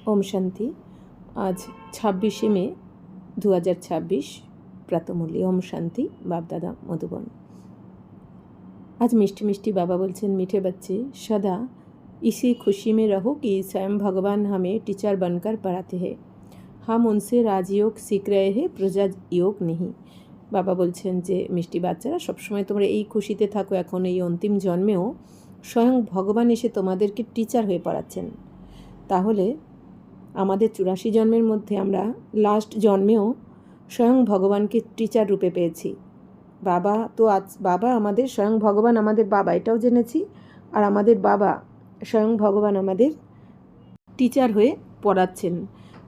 ओम शांति। आज 26 मे 2026 प्रातमूल्य। ओम शांति। बाप दादा मधुबन। आज मिष्टी मिष्टी बाबा बोलছেন, मीठे बच्चे सदा इसी खुशी में रहो कि स्वयं भगवान हमें टीचर बनकर पढ़ाते हैं। हम उनसे राजयोग सीख रहे हैं, प्रजा योग नहीं। বাবা বলছেন যে মিষ্টি বাচ্চারা সবসময় তোমরা এই খুশিতে থাকো, এখন এই অন্তিম জন্মেও স্বয়ং ভগবান এসে তোমাদেরকে টিচার হয়ে পড়াচ্ছেন। তাহলে আমাদের 84 জন্মের মধ্যে আমরা লাস্ট জন্মেও স্বয়ং ভগবানকে টিচার রূপে পেয়েছি। বাবা আমাদের স্বয়ং ভগবান আমাদের বাবা, এটাও জেনেছি। আর আমাদের বাবা স্বয়ং ভগবান আমাদের টিচার হয়ে পড়াচ্ছেন।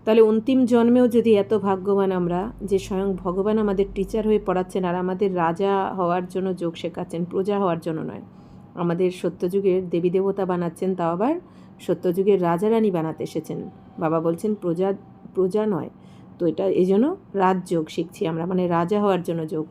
তাহলে অন্তিম জন্মেও যদি এত ভাগ্যবান আমরা যে স্বয়ং ভগবান আমাদের টিচার হয়ে পড়াচ্ছেন আর আমাদের রাজা হওয়ার জন্য যোগ শেখাচ্ছেন, প্রজা হওয়ার জন্য নয়। আমাদের সত্যযুগের দেবী দেবতা বানাচ্ছেন, তাও আবার সত্যযুগের রাজা রানী বানাতে এসেছেন। বাবা বলছেন প্রজা নয়। তো এটা এই জন্য রাজযোগ শিখছি আমরা, মানে রাজা হওয়ার জন্য যোগ,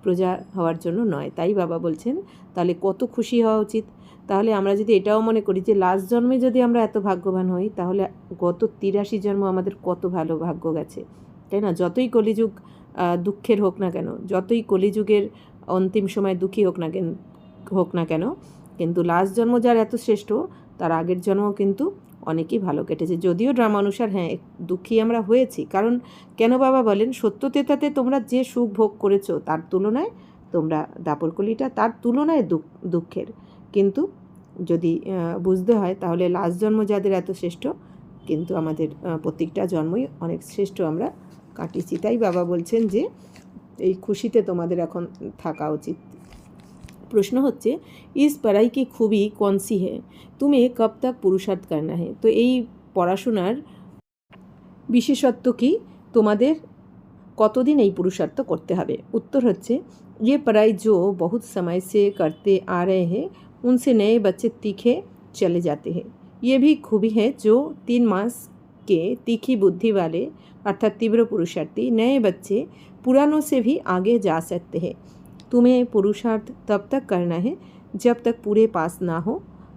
প্রজা হওয়ার জন্য নয়। তাই বাবা বলছেন তাহলে কত খুশি হওয়া উচিত। তাহলে আমরা যদি এটাও মনে করি যে লাস্ট জন্মে যদি আমরা এত ভাগ্যবান হই, তাহলে গত 83 জন্ম আমাদের কত ভালো ভাগ্য গেছে, তাই না? যতই কলিযুগ দুঃখের হোক না কেন, যতই কলিযুগের অন্তিম সময় দুঃখী হোক না কেন, কিন্তু লাস্ট জন্ম যার এত শ্রেষ্ঠ, তার আগের জন্ম কিন্তু অনেকই ভালো কেটেছে। যদিও ড্রামা অনুসার দুঃখী আমরা হয়েছি। কারণ কেন বাবা বলেন, সত্যতেতাতে তোমরা যে সুখ ভোগ করেছো তার তুলনায় তোমরা দাপরকলিটা তার তুলনায় দুঃখের। কিন্তু যদি বুঝতে হয় তাহলে লাস্ট জন্ম যাদের এত শ্রেষ্ঠ, কিন্তু আমাদের প্রত্যেকটা জন্মই অনেক শ্রেষ্ঠ আমরা কাটিয়েছি। তাই বাবা বলছেন যে এই খুশিতে তোমাদের এখন থাকা উচিত। প্রশ্ন হচ্ছে, ইস পড়াই কি খুবই कौन सी है, तुम्हें कब तक पुरुषार्थ करना है। তো এই পড়াশোনার বিশেষত্ব কি, তোমাদের কতদিন এই পুরুষার্থ করতে হবে। উত্তর হচ্ছে, ये पढ़ाई जो बहुत समय से करते आ रहे हैं उनसे नए बच्चे तीखे चले जाते हैं। ये भी खूबी है जो 3 मास के तीखी बुद्धि वाले अर्थात तीव्र पुरुषार्थी नए बच्चे पुरानों से भी आगे जा सकते हैं। तुम्हें पुरुषार्थ तब तक करना है जब तक पूरे पास ना हो,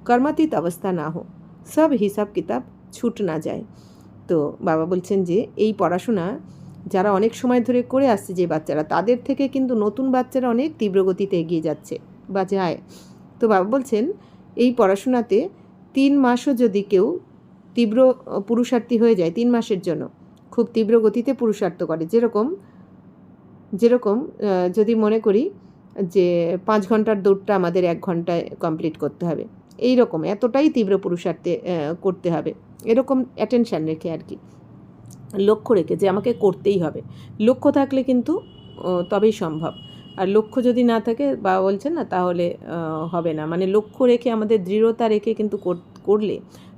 कर्मातीत अवस्था ना हो, सब हिसाब किताब छूट ना जाए। তো বাবা বলছেন যে এই পড়াশোনা যারা অনেক সময় ধরে করে আসছে যে বাচ্চারা, তাদের থেকে কিন্তু নতুন বাচ্চারা অনেক তীব্র গতিতে এগিয়ে যাচ্ছে বা যায়। তো বাবা বলছেন এই পড়াশোনাতে 3 মাসও যদি কেউ তীব্র পুরুষার্থী হয়ে যায়, 3 মাসের জন্য খুব তীব্র গতিতে পুরুষার্থ করে, যেরকম যদি মনে করি যে 5 ঘন্টার দৌড়টা আমাদের 1 ঘন্টায় কমপ্লিট করতে হবে, এই রকম এতটাই তীব্র পুরুষার্থে করতে হবে, এরকম অ্যাটেনশান রেখে আর কি, লক্ষ্য রেখে যে আমাকে করতেই হবে। লক্ষ্য থাকলে কিন্তু তবেই সম্ভব। আর লক্ষ্য যদি না থাকে বাবা বলছেন না, তাহলে হবে না। মানে লক্ষ্য রেখে আমাদের দৃঢ়তা রেখে কিন্তু করলে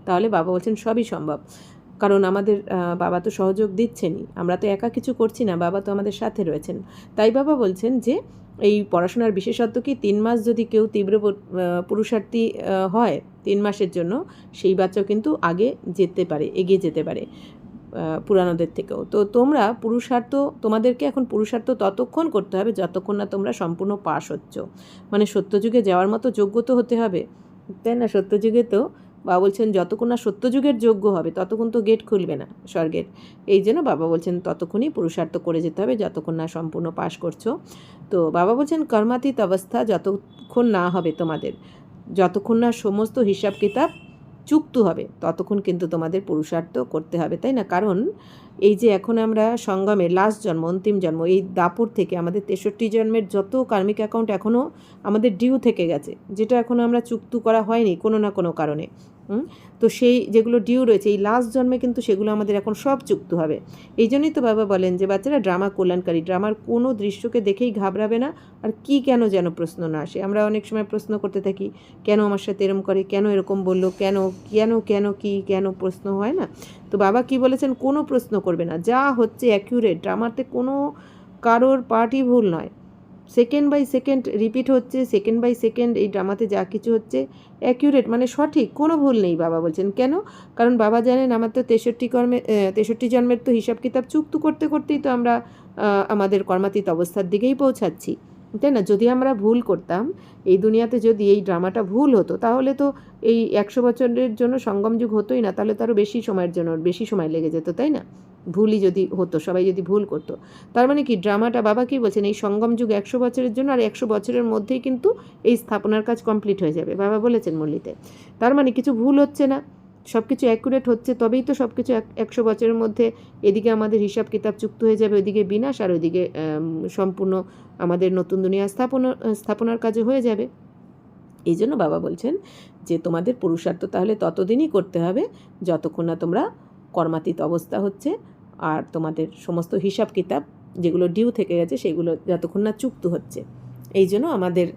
তাহলে বাবা বলছেন সবই সম্ভব। কারণ আমাদের বাবা তো সহযোগ দিচ্ছেনই, আমরা তো একা কিছু করছি না, বাবা তো আমাদের সাথে রয়েছেন। তাই বাবা বলছেন যে এই পড়াশোনার বিশেষত্ব কি, 3 মাস যদি কেউ তীব্র পুরুষার্থী হয় 3 মাসের জন্য, সেই বাচ্চাও কিন্তু এগিয়ে যেতে পারে পুরানোদের থেকেও। তো তোমাদেরকে এখন পুরুষার্থ ততক্ষণ করতে হবে যতক্ষণ না তোমরা সম্পূর্ণ পাস হচ্ছ। মানে সত্যযুগে যাওয়ার মতো যোগ্য তো হতে হবে, তাই না? সত্যযুগে তো বাবা বলছেন যতক্ষণ না সত্যযুগের যোগ্য হবে ততক্ষণ তো গেট খুলবে না স্বর্গের। এই জন্য বাবা বলছেন ততক্ষণই পুরুষার্থ করে যেতে হবে যতক্ষণ না সম্পূর্ণ পাস করছো। তো বাবা বলছেন কর্মাতীত অবস্থা যতক্ষণ না হবে তোমাদের, যতক্ষণ না সমস্ত হিসাব কিতাব চুক্ত হবে, ততক্ষণ কিন্তু তোমাদের পুরুষার্থ করতে হবে, তাই না? কারণ এই যে এখন আমরা সঙ্গমের লাস্ট জন্ম, অন্তিম জন্ম, এই দাপর থেকে আমাদের 63 জন্মের যত কার্মিক অ্যাকাউন্ট এখনও আমাদের ডিউ থেকে গেছে, যেটা এখনও আমরা চুক্ত করা হয়নি কোনো না কোনো কারণে। তো সেই যেগুলো ডিউ রয়েছে এই লাস্ট জন্মে কিন্তু সেগুলো আমাদের এখন সব চুক্ত হবে। এই জন্যই তো বাবা বলেন যে বাচ্চারা ড্রামা কল্যাণকারী, ড্রামার কোনো দৃশ্যকে দেখেই ঘাবড়াবে না। আর কি কেন যেন প্রশ্ন না আসে। আমরা অনেক সময় প্রশ্ন করতে থাকি, কেন আমার সাথে এরকম করে, কেন এরকম বললো, কেন প্রশ্ন হয় না। তো বাবা কি বলেছেন, কোনো প্রশ্ন করবে না, যা হচ্ছে অ্যাকিউরেট। ড্রামাতে কোনো কারোর পার্টই ভুল নয়, সেকেন্ড বাই সেকেন্ড রিপিট হচ্ছে, সেকেন্ড বাই সেকেন্ড এই ড্রামাতে যা কিছু হচ্ছে অ্যাকিউরেট, মানে সঠিক, কোনো ভুল নেই। বাবা বলছেন কেন, কারণ বাবা জানেন আমার তো 63 জন্মের তো হিসাব কিতাব চুক্ত করতেই তো আমরা আমাদের কর্মাতীত অবস্থার দিকেই পৌঁছাচ্ছি। তাই না? যদি আমরা ভুল করতাম, এই দুনিয়াতে যদি এই ড্রামাটা ভুল হতো, তাহলে তো এই 100 বছরের জন্য সঙ্গম যুগ হতোই না, তাহলে তো আরও বেশি সময়ের জন্য বেশি সময় লেগে যেত, তাই না? ভুলই যদি হতো, সবাই যদি ভুল করতো, তার মানে কি ড্রামাটা বাবা কী বলছেন, এই সঙ্গম যুগ 100 বছরের জন্য, আর 100 বছরের মধ্যেই কিন্তু এই স্থাপনার কাজ কমপ্লিট হয়ে যাবে, বাবা বলেছেন মুরলিতে। তার মানে কিছু ভুল হচ্ছে না, সব কিছু অ্যাকুরেট হচ্ছে, তবেই তো সব কিছু 100 বছরের মধ্যে এদিকে আমাদের হিসাব কিতাব চুক্ত হয়ে যাবে, ওইদিকে বিনাশ, আর ওইদিকে সম্পূর্ণ আমাদের নতুন দুনিয়া স্থাপনার কাজও হয়ে যাবে। এই জন্য বাবা বলছেন যে তোমাদের পুরুষার্থ তাহলে ততদিনই করতে হবে যতক্ষণ না তোমরা কর্মাতীত অবস্থা হচ্ছে, আর তোমাদের সমস্ত হিসাব কিতাব যেগুলো ডিউ থেকে গেছে সেগুলো যতক্ষণ না চুক্ত হচ্ছে। এই জন্য আমাদের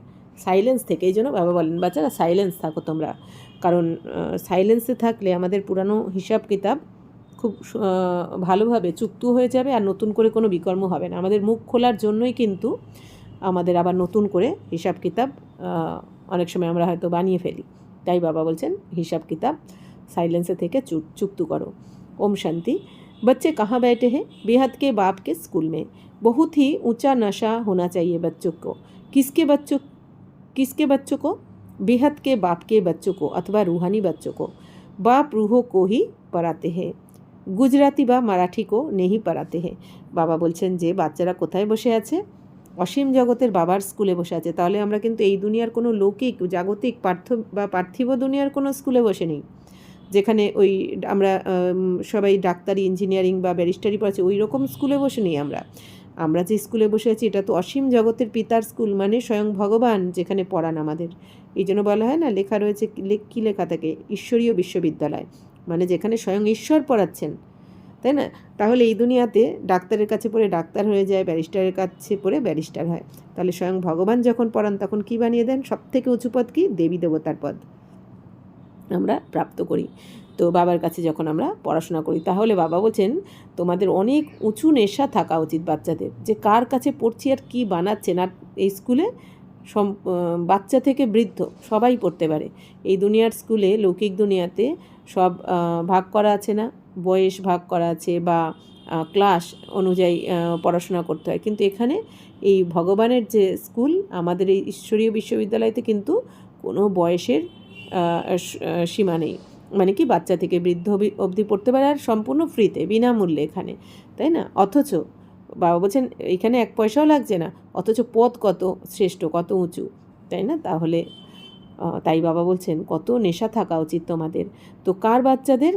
সাইলেন্স থেকে, এই জন্য বাবা বলেন বাচ্চারা সাইলেন্স থাকো তোমরা, কারণ সাইলেন্সে থাকলে আমাদের পুরানো হিসাব কিতাব খুব ভালোভাবে চুক্ত হয়ে যাবে, আর নতুন করে কোনো বিকর্ম হবে না। আমাদের মুখ খোলার জন্যই কিন্তু আমাদের আবার নতুন করে হিসাব কিতাব অনেক সময় আমরা হয়তো বানিয়ে ফেলি। তাই বাবা বলছেন হিসাব কিতাব साइलेंस थे चुप करो। ओम शांति। बच्चे कहाँ बैठे हैं? बेहद के बाप के स्कूल में। बहुत ही ऊंचा नशा होना चाहिए बच्चों को। किसके बच्चों को? बेहद के बाप के बच्चों को अथवा रूहानी बच्चों को। बाप रूहों को ही पढ़ाते हैं, गुजराती बा माराठी को नहीं पढ़ाते हैं। बाबा बोलছেন যে বাচ্চারা কোথায় বসে আছে? অসীম জগতের বাবার স্কুলে বসে আছে। তাহলে আমরা কিন্তু এই দুনিয়ার কোনো লৌকিক জাগতিক পার্থিব দুনিয়ার কোনো স্কুলে বসে নেই, যেখানে ওই আমরা সবাই ডাক্তারি ইঞ্জিনিয়ারিং বা ব্যারিস্টারি পড়াচ্ছি ওই রকম স্কুলে বসে নেই। আমরা যে স্কুলে বসে আছি এটা তো অসীম জগতের পিতার স্কুল, মানে স্বয়ং ভগবান যেখানে পড়ান আমাদের। এই জন্য বলা হয় না, লেখা রয়েছে, কী লেখা থাকে, ঈশ্বরীয় বিশ্ববিদ্যালয়, মানে যেখানে স্বয়ং ঈশ্বর পড়াচ্ছেন, তাই না? তাহলে এই দুনিয়াতে ডাক্তারের কাছে পড়ে ডাক্তার হয়ে যায়, ব্যারিস্টারের কাছে পড়ে ব্যারিস্টার হয়। তাহলে স্বয়ং ভগবান যখন পড়ান তখন কী বানিয়ে দেন? সব থেকে উঁচু পদ কি? দেবী দেবতার পদ আমরা প্রাপ্ত করি। তো বাবার কাছে যখন আমরা পড়াশোনা করি, তাহলে বাবা বলছেন তোমাদের অনেক উঁচু নেশা থাকা উচিত বাচ্চাদের, যে কার কাছে পড়ছি আর কী বানাচ্ছেন। আর এই স্কুলে বাচ্চা থেকে বৃদ্ধ সবাই পড়তে পারে। এই দুনিয়ার স্কুলে, লৌকিক দুনিয়াতে সব ভাগ করা আছে না, বয়স ভাগ করা আছে বা ক্লাস অনুযায়ী পড়াশোনা করতে হয়, কিন্তু এখানে এই ভগবানের যে স্কুল, আমাদের এই ঈশ্বরীয় বিশ্ববিদ্যালয়তে কিন্তু কোনো বয়সের সীমা নেই, মানে কি বাচ্চা থেকে বৃদ্ধ অবধি পড়তে পারে, আর সম্পূর্ণ ফ্রিতে, বিনামূল্যে এখানে, তাই না? অথচ বাবা বলছেন এখানে 1 পয়সাও লাগছে না, অথচ পদ কত শ্রেষ্ঠ, কত উঁচু, তাই না? তাহলে তাই বাবা বলছেন কত নেশা থাকা উচিত তোমাদের। তো কার বাচ্চাদের?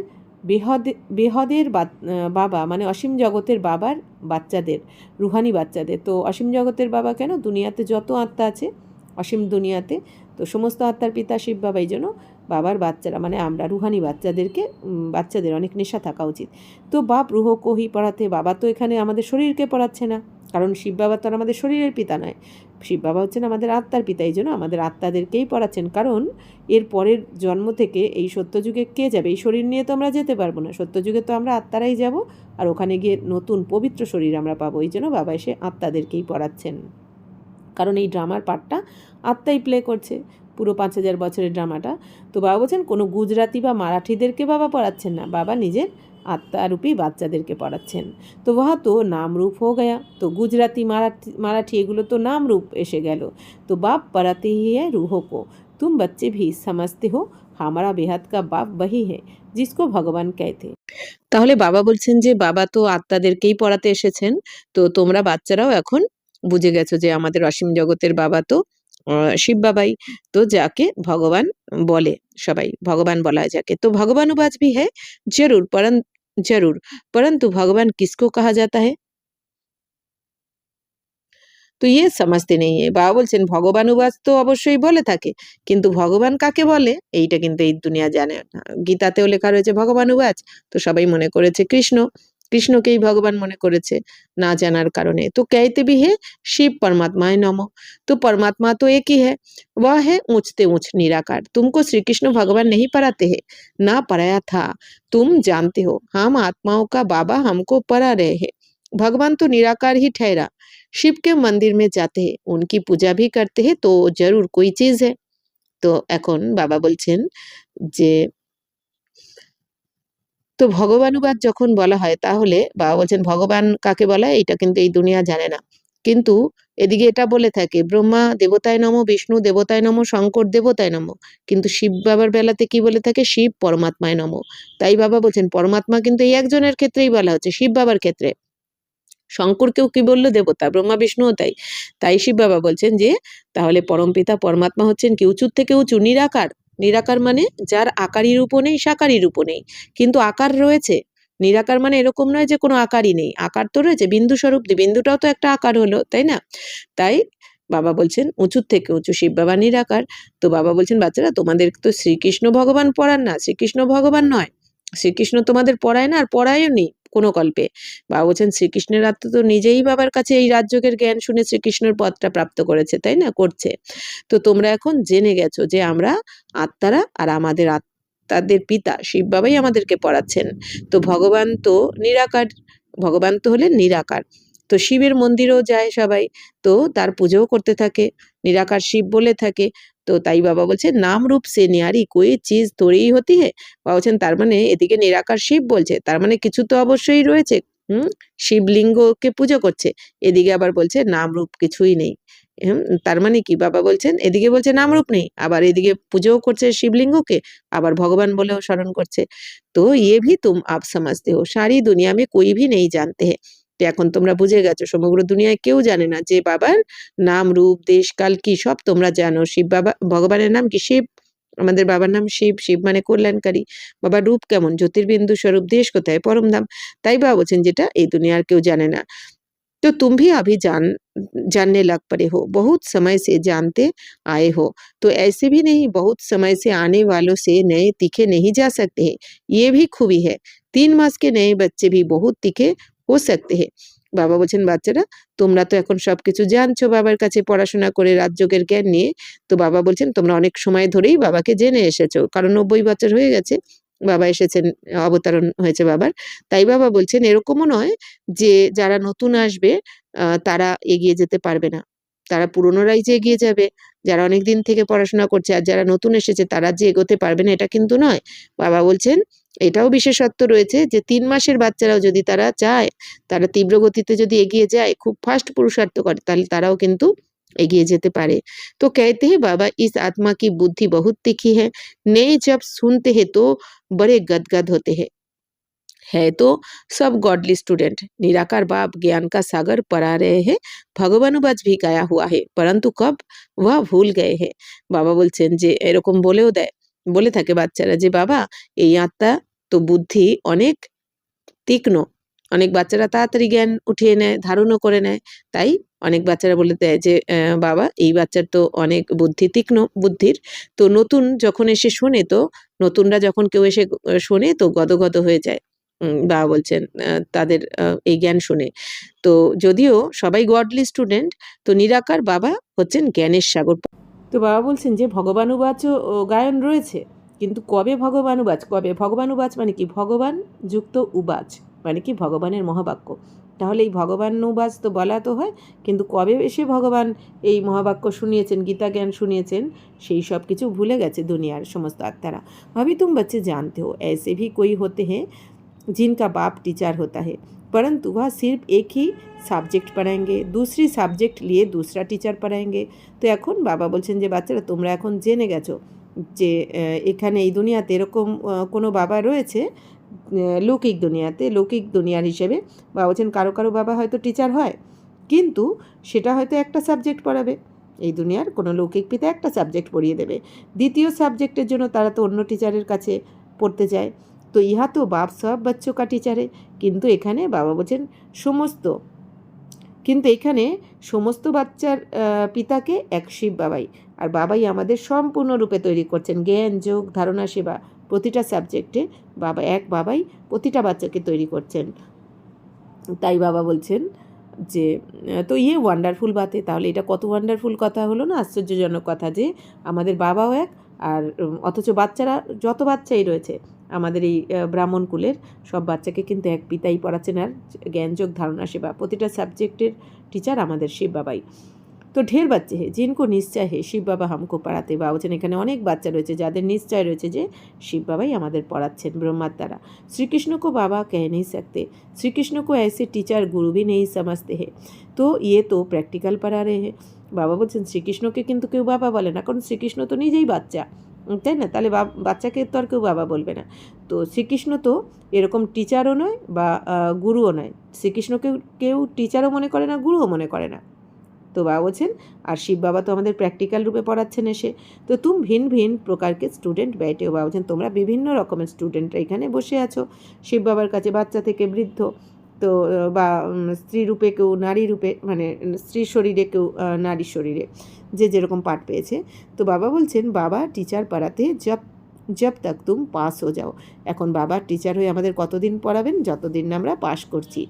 বেহদের বাবা, মানে অসীম জগতের বাবার বাচ্চাদের, রুহানি বাচ্চাদের। তো অসীম জগতের বাবা কেন? দুনিয়াতে যত আত্মা আছে অসীম দুনিয়াতে, তো সমস্ত আত্মার পিতা শিব বাবা। এই জন্য বাবার বাচ্চারা, মানে আমরা রুহানি বাচ্চাদের অনেক নেশা থাকা উচিত। তো বাপ রুহ কোহি পড়াতে, বাবা তো এখানে আমাদের শরীরকে পড়াচ্ছে না, কারণ শিব বাবা তো আর আমাদের শরীরের পিতা নয়, শিব বাবা হচ্ছেন আমাদের আত্মার পিতা। এই জন্য আমাদের আত্মাদেরকেই পড়াচ্ছেন, কারণ এর পরের জন্ম থেকে এই সত্যযুগে কে যাবে? এই শরীর নিয়ে তো আমরা যেতে পারবো না, সত্যযুগে তো আমরা আত্মারাই যাব, আর ওখানে গিয়ে নতুন পবিত্র শরীর আমরা পাবো। এই জন্য বাবা এসে আত্মাদেরকেই পড়াচ্ছেন, কারণ এই ড্রামার পার্টটা আত্মাই প্লে করছে, পুরো 5000 বছরের ড্রামাটা। তো বাবা বলছেন কোনো গুজরাটি বা মারাঠিদেরকে বাবা পড়াচ্ছেন না, বাবা নিজের আত্মারূপী বাচ্চাদেরকে পড়াচ্ছেন। তো ওহা তো নাম রূপ হো গয়া। তো গুজরাটি মারাঠি এগুলো তো নাম রূপ এসে গেল। তো বাপ পড়াতে হি হ্যায় রুহো কো, তুম বচ্চে ভি সমঝতে হো হামারা বেহাদ কা বাপ বহি হ্যায় জিসকো ভগবান कहते। তাহলে বাবা বলছেন যে বাবা তো আত্মাদেরকেই পড়াতে এসেছেন, তো তোমরা বাচ্চারাও এখন বুঝে গেছো যে আমাদের অসীম জগতের বাবা তো শিব বাবাই, তো যাকে ভগবান বলে, সবাই ভগবান বলা হয় যাকে। তো ভগবানুবাজ भी है जरूर परंतु भगवान किसको कहा जाता है? তো ইয়ে समझते नहीं है। বাবা বলছেন ভগবানুবাজ তো অবশ্যই বলে থাকে, কিন্তু ভগবান কাকে বলে এইটা কিন্তু এই দুনিয়া জানে না। গীতাতেও লেখা রয়েছে ভগবানুবাজ, তো সবাই মনে করেছে কৃষ্ণকেই ভগবান মনে করেছে না জানার কারণে। তো कहते भी है शिव परमात्माय नमः। तो परमात्मा तो एक ही है, वह है ऊंचते ऊंच निराकार। तुमको श्री कृष्ण भगवान नहीं पढ़ाते हैं, ना पढ़ाया था, तुम जानते हो। हम आत्माओं का बाबा हमको पढ़ा रहे हैं। भगवान तो निराकार ही ठहरा। शिव के मंदिर में जाते हैं, उनकी पूजा भी करते हैं, तो जरूर कोई चीज है। তো এখন বাবা বলছেন যে তো ভগবানুবাদ যখন বলা হয়, তাহলে বাবা বলছেন ভগবান কাকে বলা হয় এটা কিন্তু এই দুনিয়া জানে না। কিন্তু এদিকে এটা বলে থাকে ব্রহ্মা দেবতায় নমঃ, বিষ্ণু দেবতায় নমঃ, শঙ্কর দেবতায় নমঃ। কিন্তু শিব বাবার বেলাতে কি বলে থাকে? শিব পরমাত্মায় নমঃ। তাই বাবা বলছেন পরমাত্মা কিন্তু এই একজনের ক্ষেত্রেই বলা হচ্ছে, শিব বাবার ক্ষেত্রে। শঙ্করকেও কি বললো? দেবতা। ব্রহ্মা বিষ্ণুও তাই। তাই শিব বাবা বলছেন যে তাহলে পরমপিতা পরমাত্মা হচ্ছেন কি? উঁচুর থেকে উঁচু, নিরাকার। নিরাকার মানে যার আকারী রূপও নেই, সাকারী রূপও নেই, কিন্তু আকার রয়েছে। নিরাকার মানে এরকম নয় যে কোনো আকারই নেই, আকার তো রয়েছে। বিন্দু স্বরূপ, বিন্দুটাও তো একটা আকার হলো, তাই না? তাই বাবা বলছেন উঁচুর থেকে উঁচু শিব বাবা নিরাকার। তো বাবা বলছেন বাচ্চারা তোমাদের তো শ্রীকৃষ্ণ ভগবান পড়ান না, শ্রীকৃষ্ণ ভগবান নয়, শ্রীকৃষ্ণ তোমাদের পড়ায় না, আর পড়ায়ও নি কোনো কল্পে। বাবা বলছেন শ্রীকৃষ্ণের আত্মা তো নিজেই বাবার কাছে এই রাজযোগের জ্ঞান শুনে শ্রীকৃষ্ণের পদটা প্রাপ্ত করেছে, তাই না? করছে। তো তোমরা এখন জেনে গেছো যে আমরা আত্মারা, আর আমাদের আত্মাদের পিতা শিব বাবাই আমাদেরকে পড়াচ্ছেন। তো ভগবান তো নিরাকার, ভগবান তো হলেন নিরাকার। তো শিবের মন্দিরেও যায় সবাই, তো তার পুজোও করতে থাকে, নিরাকার শিব বলে থাকে। তো তাই বাবা বলছে নাম রূপ সে নিয়ারি কোই চিজ তোরেই হতি হে। বাবা বলছেন তার মানে এদিকে নিরাকার শিব বলছে, তার মানে কিছু তো অবশ্যই রয়েছে। শিবলিঙ্গকে পুজো করছে, এদিকে আবার বলছে নাম রূপ কিছুই নেই। তার মানে কি? বাবা বলছেন এদিকে বলছে নাম রূপ নেই, আবার এদিকে পুজোও করছে শিবলিঙ্গকে, আবার ভগবান বলেও স্মরণ করছে। তো ইয়ে ভি তুম আপ সমঝতে হো, সারি দুনিয়া মে কোই ভি নেই জানতে হে। তো এখন তোমরা বুঝে গেছো সমগ্র দুনিয়ায় কেউ জানে না যে বাবার নাম রূপ দেশ কাল কি, সব তোমরা জানো। শিব বাবা, ভগবানের নাম কি? শিব। আমাদের বাবার নাম শিব, শিব মানে কল্যাণকারী। বাবার রূপ কেমন? জ্যোতির্বিন্দু স্বরূপ। দেশ কোথায়? পরমধাম। তাই বাবা বলছেন যেটা এই দুনিয়ার কেউ জানে না। तो तुम भी अभी जानने लग पड़े हो, बहुत समय से जानते आए हो, तो ऐसे भी नहीं बहुत समय से आने वालों से नए तीखे नहीं जा सकते हैं, ये भी खूबी है। 3 मास के नए बच्चे भी बहुत तीखे हो सकते हैं। বাবা বলছেন বাচ্চারা তোমরা তো এখন সবকিছু জানছো বাবার কাছে পড়াশোনা করে রাজযোগের জ্ঞান নিয়ে। তো বাবা বলছেন তোমরা অনেক সময় ধরেই বাবাকে জেনে এসেছো, কারণ 90 বছর হয়ে গেছে বাবা এসেছেন, অবতরণ হয়েছে বাবার। তাই বাবা বলছেন এরকমও নয় যে যারা নতুন আসবে তারা এগিয়ে যেতে পারবে না। তারা পুরনোরাই যে এগিয়ে যাবে, যারা অনেকদিন থেকে পড়াশোনা করছে, আর যারা নতুন এসেছে তারা যে এগোতে পারবে না, এটা কিন্তু নয়। বাবা বলছেন এটাও বিশেষত্ব রয়েছে যে 3 মাসের বাচ্চারাও যদি তারা চায়, তারা তীব্র গতিতে যদি এগিয়ে যায়, খুব ফাস্ট পুরুষার্থ করে, তাহলে তারাও কিন্তু এগিয়ে যেতে পারে। তো कहते हैं बाबा इस आत्मा की बुद्धि बहुत तीखी है, नए जब सुनते हैं तो बड़े गदगद होते हैं। है तो सब गॉडली स्टूडेंट, निराकार बाप ज्ञान का सागर पढ़ा रहे हैं, ভগবানুবাজ भी गाया हुआ है, परंतु कब वह भूल गए हैं। বাবা বলছেন যে এরকম বলেও দেয়, বলে থাকে বাচ্চারা যে বাবা এই আত্মা তো বুদ্ধি অনেক তীক্ষ্ণ, অনেক বাচ্চারা তাড়াতাড়ি জ্ঞান উঠিয়ে নেয়, ধারণও করে নেয়। তাই অনেক বাচ্চারা বলে দেয় যে বাবা এই বাচ্চার তো অনেক বুদ্ধি তীক্ষ্ণ বুদ্ধির। তো নতুন যখন এসে শোনে, তো নতুনরা যখন কেউ এসে শোনে তো গদগদ হয়ে যায়। বাবা বলছেন তাদের এই জ্ঞান শুনে। তো যদিও সবাই গডলি স্টুডেন্ট, তো নিরাকার বাবা হচ্ছেন জ্ঞানের সাগর। তো বাবা বলছেন যে ভগবানুবাচও গায়ন রয়েছে, কিন্তু কবে ভগবানুবাচ? কবে ভগবানুবাচ মানে কি? ভগবান যুক্ত উবাচ মানে কি? ভগবানের মহাবাক্য। তাহলে এই ভগবানুবাচ তো বলা তো হয়, কিন্তু কবে এসে ভগবান এই মহাবাক্য শুনিয়েছেন, গীতা জ্ঞান শুনিয়েছেন, সেই সব কিছু ভুলে গেছে দুনিয়ার সমস্ত আত্মারা। अभी तुम बच्चे जानते हो ऐसे भी कोई होते हैं जिनका बाप टीचर होता है, परंतु वह सिर्फ एक ही সাবজেক্ট পড়াएंगे, दूसरी সাবজেক্ট নিয়ে दूसरा টিচার পড়াएंगे। তো এখন বাবা বলছেন যে বাচ্চারা তোমরা এখন জেনে গেছো যে এখানে এই দুনিয়াতে এরকম কোনো বাবা রয়েছে, লৌকিক দুনিয়াতে, লৌকিক দুনিয়ার হিসেবে বাবা বলছেন কারো কারো বাবা হয়তো টিচার হয়, কিন্তু সেটা হয়তো একটা সাবজেক্ট পড়াবে। এই দুনিয়ার কোনো লৌকিক পিতা একটা সাবজেক্ট পড়িয়ে দেবে, দ্বিতীয় সাবজেক্টের জন্য তারা তো অন্য টিচারের কাছে পড়তে যায়। তো ইহা তো বাপ সব বাচ্চো কা টিচারে, কিন্তু এখানে বাবা বলছেন সমস্ত, কিন্তু এখানে সমস্ত বাচ্চার পিতাকে এক শিব বাবাই, আর বাবাই আমাদের সম্পূর্ণরূপে তৈরি করছেন। জ্ঞান যোগ ধারণা সেবা প্রতিটা সাবজেক্টে বাবা, এক বাবাই প্রতিটা বাচ্চাকে তৈরি করছেন। তাই বাবা বলছেন যে তো ইয়ে ওয়ান্ডারফুল বাতে, তাহলে এটা কত ওয়ান্ডারফুল কথা হলো না, আশ্চর্যজনক কথা যে আমাদের বাবাও এক, আর অথচ বাচ্চারা যত বাচ্চাই রয়েছে আমাদের এই ব্রাহ্মণ কুলের সব বাচ্চাকে কিন্তু এক পিতাই পড়াচ্ছেন, আর জ্ঞানযোগ ধারণা সেবা প্রতিটা সাবজেক্টের টিচার আমাদের শিব বাবাই। তো ঢের বাচ্চা হে জিनको নিশ্চয় হে শিব বাবা হামকো পড়াতে। বাবা বলছেন এখানে অনেক বাচ্চা রয়েছে যাদের নিশ্চয় রয়েছে যে শিব বাবাই আমাদের পড়াচ্ছেন ব্রহ্মার দ্বারা। শ্রীকৃষ্ণ কো বাবা कह नहीं सकते, श्रीकृष्ण को ऐसे टीचर गुरु भी नहीं समझते हैं। तो ये तो प्रैक्टिकल पढ़ा रहे हैं। বাবা বলছেন শ্রীকৃষ্ণকে কিন্তু কেউ বাবা বলে না, কারণ শ্রীকৃষ্ণ তো নিজেই বাচ্চা, তাই না? তাহলে বাচ্চাকে তো আর কেউ বাবা বলবে না। তো শ্রীকৃষ্ণ তো এরকম টিচারও নয় বা গুরুও নয়। শ্রীকৃষ্ণকে কেউ টিচারও মনে করে না, গুরুও মনে করে না। তো বাবা বলছেন আর শিব বাবা তো আমাদের প্র্যাকটিক্যাল রূপে পড়াচ্ছেন এসে। তো তুম ভিন ভিন প্রকারকে স্টুডেন্ট ব্যাটে। বাবা বলছেন তোমরা বিভিন্ন রকমের স্টুডেন্টরা এখানে বসে আছো শিব বাবার কাছে, বাচ্চা থেকে বৃদ্ধ। তো বা স্ত্রী রূপে কেউ, নারী রূপে, মানে স্ত্রীর শরীরে কেউ নারীর শরীরে, যে যেরকম পাঠ পেয়েছে। তো বাবা বলছেন বাবা টিচার পড়াতে জব তক তুম পাস হো যাও। এখন বাবা টিচার হয়ে আমাদের কতদিন পড়াবেন? যতদিন না আমরা পাস করছি।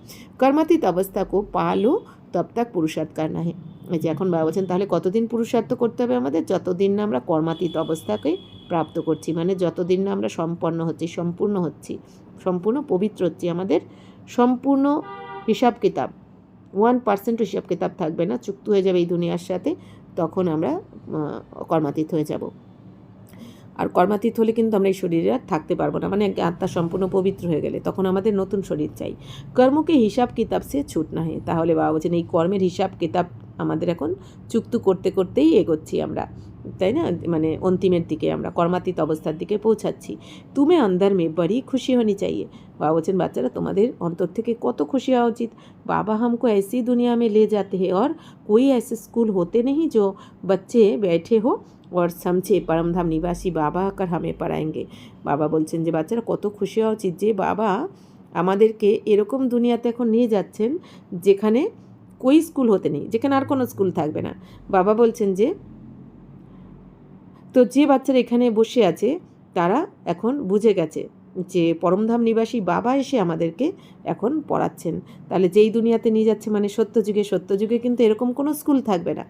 কর্মাতীত অবস্থা কো পালো তব তক পুরুষার্থ করনা হে। এই যে এখন বাবা বলছেন তাহলে কতদিন পুরুষার্থ করতে হবে আমাদের? যতদিন না আমরা কর্মাতীত অবস্থাকে প্রাপ্ত করছি, মানে যতদিন না আমরা সম্পন্ন হচ্ছি, সম্পূর্ণ হচ্ছি, সম্পূর্ণ পবিত্র হচ্ছি। আমাদের সম্পূর্ণ হিসাব কিতাব 1% হিসাব কিতাব থাকবে না, চুক্ত হয়ে যাবে এই দুনিয়ার সাথে, তখন আমরা কর্মাতীত হয়ে যাব। আর কর্মাতীত হলে কিন্তু আমরা এই শরীরে আর থাকতে পারবো না, মানে আত্মা সম্পূর্ণ পবিত্র হয়ে গেলে তখন আমাদের নতুন শরীর চাই। কর্মকে হিসাব কিতাব সে ছুট না হয়। তাহলে বাবা বলছেন এই কর্মের হিসাব কিতাব আমাদের এখন চুক্ত করতে করতেই এগোচ্ছি আমরা, তাই না? মানে অন্তিমের দিকে আমরা কর্মাতীত অবস্থার দিকে পৌঁছাচ্ছি। তুমি অন্দর মে বড়ি খুশি হনি চাইয়ে। বাবা বলছেন বাচ্চারা তোমাদের অন্তর থেকে কত খুশি হওয়া উচিত। বাবা हमको ऐसी दुनिया में ले जाते हैं और कोई ऐसे स्कूल होते नहीं जो बच्चे बैठे हो और समझे परमधाम निवासी बाबा आकर हमें पढ़ाएंगे। বাবা বলছেন যে বাচ্চারা কত খুশি হওয়া উচিত যে বাবা আমাদেরকে এরকম দুনিয়াতে এখন নিয়ে যাচ্ছেন যেখানে কোই স্কুল হতে নেই, যেখানে আর কোনো স্কুল থাকবে না। বাবা বলছেন যে তো যে বাচ্চারা এখানে বসে আছে তারা এখন বুঝে গেছে যে পরমধাম নিবাসী বাবা এসে আমাদেরকে এখন পড়াচ্ছেন। তাহলে যেই দুনিয়াতে নিয়ে যাচ্ছে মানে সত্যযুগে কিন্তু এরকম কোনো স্কুল থাকবে না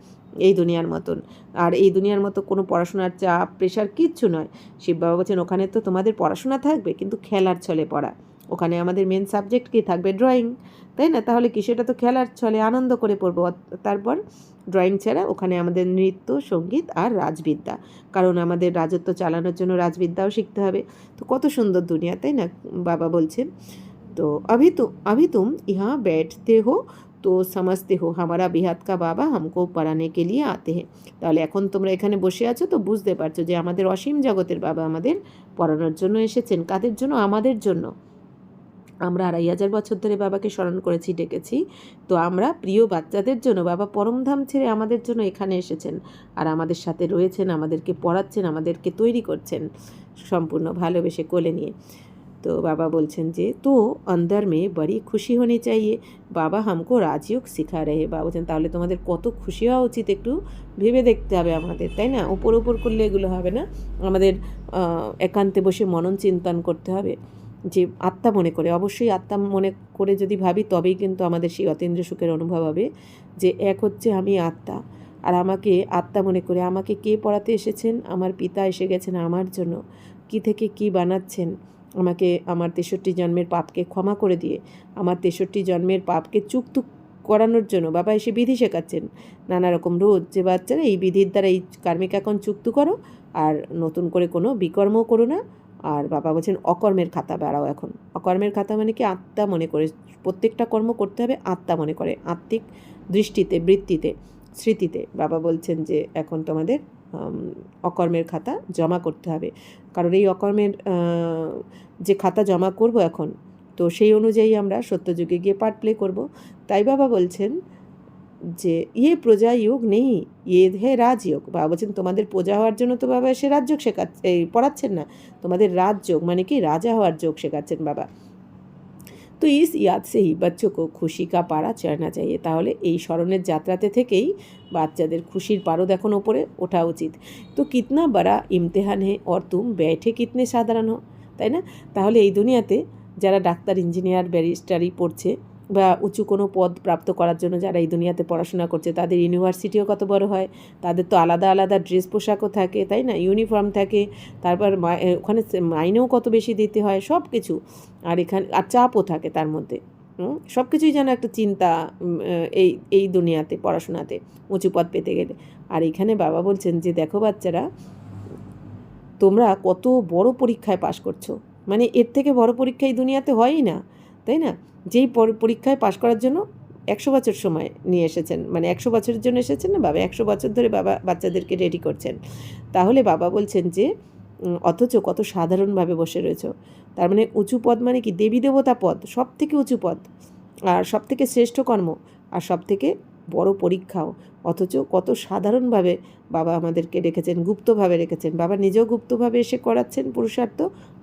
এই দুনিয়ার মতন। আর এই দুনিয়ার মতো কোনো পড়াশোনার চাপ, প্রেশার কিচ্ছু নয়। শিব বাবা বলছেন ওখানে তো তোমাদের পড়াশোনা থাকবে কিন্তু খেলার ছলে পড়া। ওখানে আমাদের মেন সাবজেক্ট কী থাকবে? ড্রয়িং, তাই না? তাহলে কি সেটা তো খেলার ছলে আনন্দ করে পড়বো। তারপর ড্রয়িং ছাড়া ওখানে আমাদের নৃত্য, সঙ্গীত আর রাজবিদ্যা, কারণ আমাদের রাজত্ব চালানোর জন্য রাজবিদ্যাও শিখতে হবে। তো কত সুন্দর দুনিয়া, তাই না? বাবা বলছেন তো अभी तुम यहाँ बैठते हो তো समझते हो हमारा बेहद का बाबा हमको पढ़ाने के लिए आते हैं। তাহলে এখন তোমরা এখানে বসে আছো তো বুঝতে পারছো যে আমাদের অসীম জগতের বাবা আমাদের পড়ানোর জন্য এসেছেন। কাদের জন্য? আমাদের জন্য। আমরা 2500 বছর ধরে বাবাকে স্মরণ করেছি, ডেকেছি। তো আমরা প্রিয় বাচ্চাদের জন্য বাবা পরমধাম ছেড়ে আমাদের জন্য এখানে এসেছেন আর আমাদের সাথে রয়েছেন, আমাদেরকে পড়াচ্ছেন, আমাদেরকে তৈরি করছেন সম্পূর্ণ ভালোবেসে কোলে নিয়ে। তো বাবা বলছেন যে তো অন্দর মে বড়ি খুশি হনি চাইয়ে, বাবা হামকো রাজযোগ শিখা রহে। বাবা বলছেন তাহলে তোমাদের কত খুশি হওয়া উচিত, একটু ভেবে দেখতে হবে আমাদের, তাই না? উপর করলে এগুলো হবে না, আমাদের একান্তে বসে মনন চিন্তন করতে হবে যে আত্মা মনে করে, অবশ্যই আত্মা মনে করে যদি ভাবি তবেই কিন্তু আমাদের সেই অতীন্দ্রিয় সুখের অনুভব হবে যে এক হচ্ছে আমি আত্মা, আর আমাকে আত্মা মনে করে আমাকে কে পড়াতে এসেছেন? আমার পিতা এসে গেছেন আমার জন্য, কি থেকে কি বানাচ্ছেন আমাকে, আমার 63 জন্মের পাপকে ক্ষমা করে দিয়ে আমার 63 জন্মের পাপকে চুক্ত করানোর জন্য বাবা এসে বিধি শেখাচ্ছেন নানা রকম। রোজ যে বাচ্চারা এই বিধির দ্বারা এই কার্মিক এখন চুক্ত করো আর নতুন করে কোনো বিকর্মও করো না। আর বাবা বলছেন অকর্মের খাতা বাড়াও। এখন অকর্মের খাতা মানে কি? আত্মা মনে করে প্রত্যেকটা কর্ম করতে হবে, আত্মা মনে করে, আত্মিক দৃষ্টিতে, বৃত্তিতে, স্মৃতিতে। বাবা বলছেন যে এখন তোমাদের অকর্মের খাতা জমা করতে হবে, কারণ এই অকর্মের যে খাতা জমা করব এখন, তো সেই অনুযায়ী আমরা সত্যযুগে গিয়ে পার্ট প্লে করব। তাই বাবা বলছেন যে ইয়ে প্রজা যোগ নেই, ইয়ে হে রাজযোগ। বাবা বলছেন তোমাদের প্রজা হওয়ার জন্য তো বাবা এসে রাজযোগ শেখাচ্ছে, পড়াচ্ছেন না, তোমাদের রাজযোগ মানে কি? রাজা হওয়ার যোগ শেখাচ্ছেন বাবা। তো ইস ইয়াদ সে হি বাচ্চো কো খুশি কা পারা চড়না চাইয়ে। তাহলে এই স্মরণের যাত্রাতে থেকেই বাচ্চাদের খুশির পারদ এখন ওপরে ওঠা উচিত। তো কিতনা বড়া ইমতেহান হে और तुम बैठे कितने সাধারণ হো, তাই না? তাহলে এই দুনিয়াতে যারা ডাক্তার, ইঞ্জিনিয়ার, ব্যারিস্টারি পড়ছে বা উঁচু কোনো পদ প্রাপ্ত করার জন্য যারা এই দুনিয়াতে পড়াশোনা করছে, তাদের ইউনিভার্সিটিও কত বড় হয়, তাদের তো আলাদা আলাদা ড্রেস পোশাকও থাকে, তাই না? ইউনিফর্ম থাকে, তারপর ওখানে মাইনেও কত বেশি দিতে হয়, সব কিছু। আর এখানে আর চাপও থাকে তার মধ্যে, সব কিছুই যেন একটা চিন্তা এই এই দুনিয়াতে, পড়াশোনাতে উঁচু পদ পেতে গেলে। আর এখানে বাবা বলছেন যে দেখো বাচ্চারা, তোমরা কত বড় পরীক্ষায় পাশ করছো, মানে এর থেকে বড় পরীক্ষা এই দুনিয়াতে হয়ই না, তাই না? যেই পরীক্ষায় পাশ করার জন্য 100 বছর সময় নিয়ে এসেছেন, মানে 100 বছরের জন্য এসেছেন না বাবা, 100 বছর ধরে বাবা বাচ্চাদেরকে রেডি করছেন। তাহলে বাবা বলছেন যে অথচ কত সাধারণভাবে বসে রয়েছো। তার মানে উঁচু পদ মানে কি? দেবী দেবতা পদ, সব থেকে উঁচু পদ, আর সব থেকে শ্রেষ্ঠ কর্ম, আর সব থেকে বড় পরীক্ষাও, অথচ কত সাধারণভাবে বাবা আমাদেরকে রেখেছেন, গুপ্তভাবে রেখেছেন। বাবা নিজেও গুপ্তভাবে এসে করাচ্ছেন পুরুষার্থ,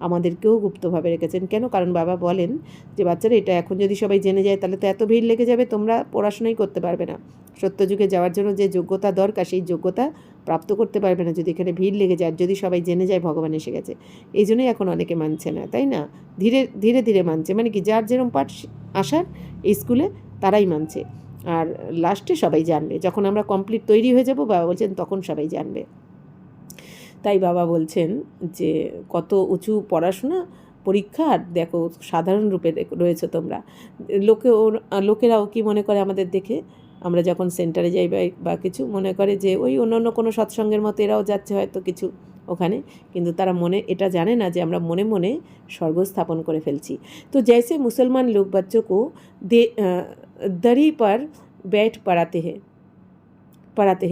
আমাদেরকেও গুপ্তভাবে রেখেছেন। কেন? কারণ বাবা বলেন যে বাচ্চারা, এটা এখন যদি সবাই জেনে যায় তাহলে তো এত ভিড় লেগে যাবে, তোমরা পড়াশোনাই করতে পারবে না। সত্যযুগে যাওয়ার জন্য যে যোগ্যতা দরকার, সেই যোগ্যতা প্রাপ্ত করতে পারবে না যদি এখানে ভিড় লেগে যায়, যদি সবাই জেনে যায় ভগবান এসে গেছে। এই জন্যই এখন অনেকে মানছে না, তাই না? ধীরে ধীরে ধীরে মানছে, মানে কি যার যেরকম পাঠ আসার এই স্কুলে তারাই মানছে। আর লাস্টে সবাই জানবে, যখন আমরা কমপ্লিট তৈরি হয়ে যাব, বাবা বলছেন তখন সবাই জানবে। তাই বাবা বলছেন যে কত উঁচু পড়াশোনা, পরীক্ষা, আর দেখো সাধারণ রূপে রয়েছে তোমরা। লোকেরাও কি মনে করে আমাদের দেখে, আমরা যখন সেন্টারে যাই বা কিছু, মনে করে যে ওই অন্য কোনো সৎসঙ্গের মতো এরাও যাচ্ছে হয়তো কিছু ওখানে, কিন্তু তারা এটা জানে না যে আমরা মনে মনে স্বর্গ স্থাপন করে ফেলছি। তো जैसे मुसलमान लोग बच्चों को दरी पर बैठ पढ़ाते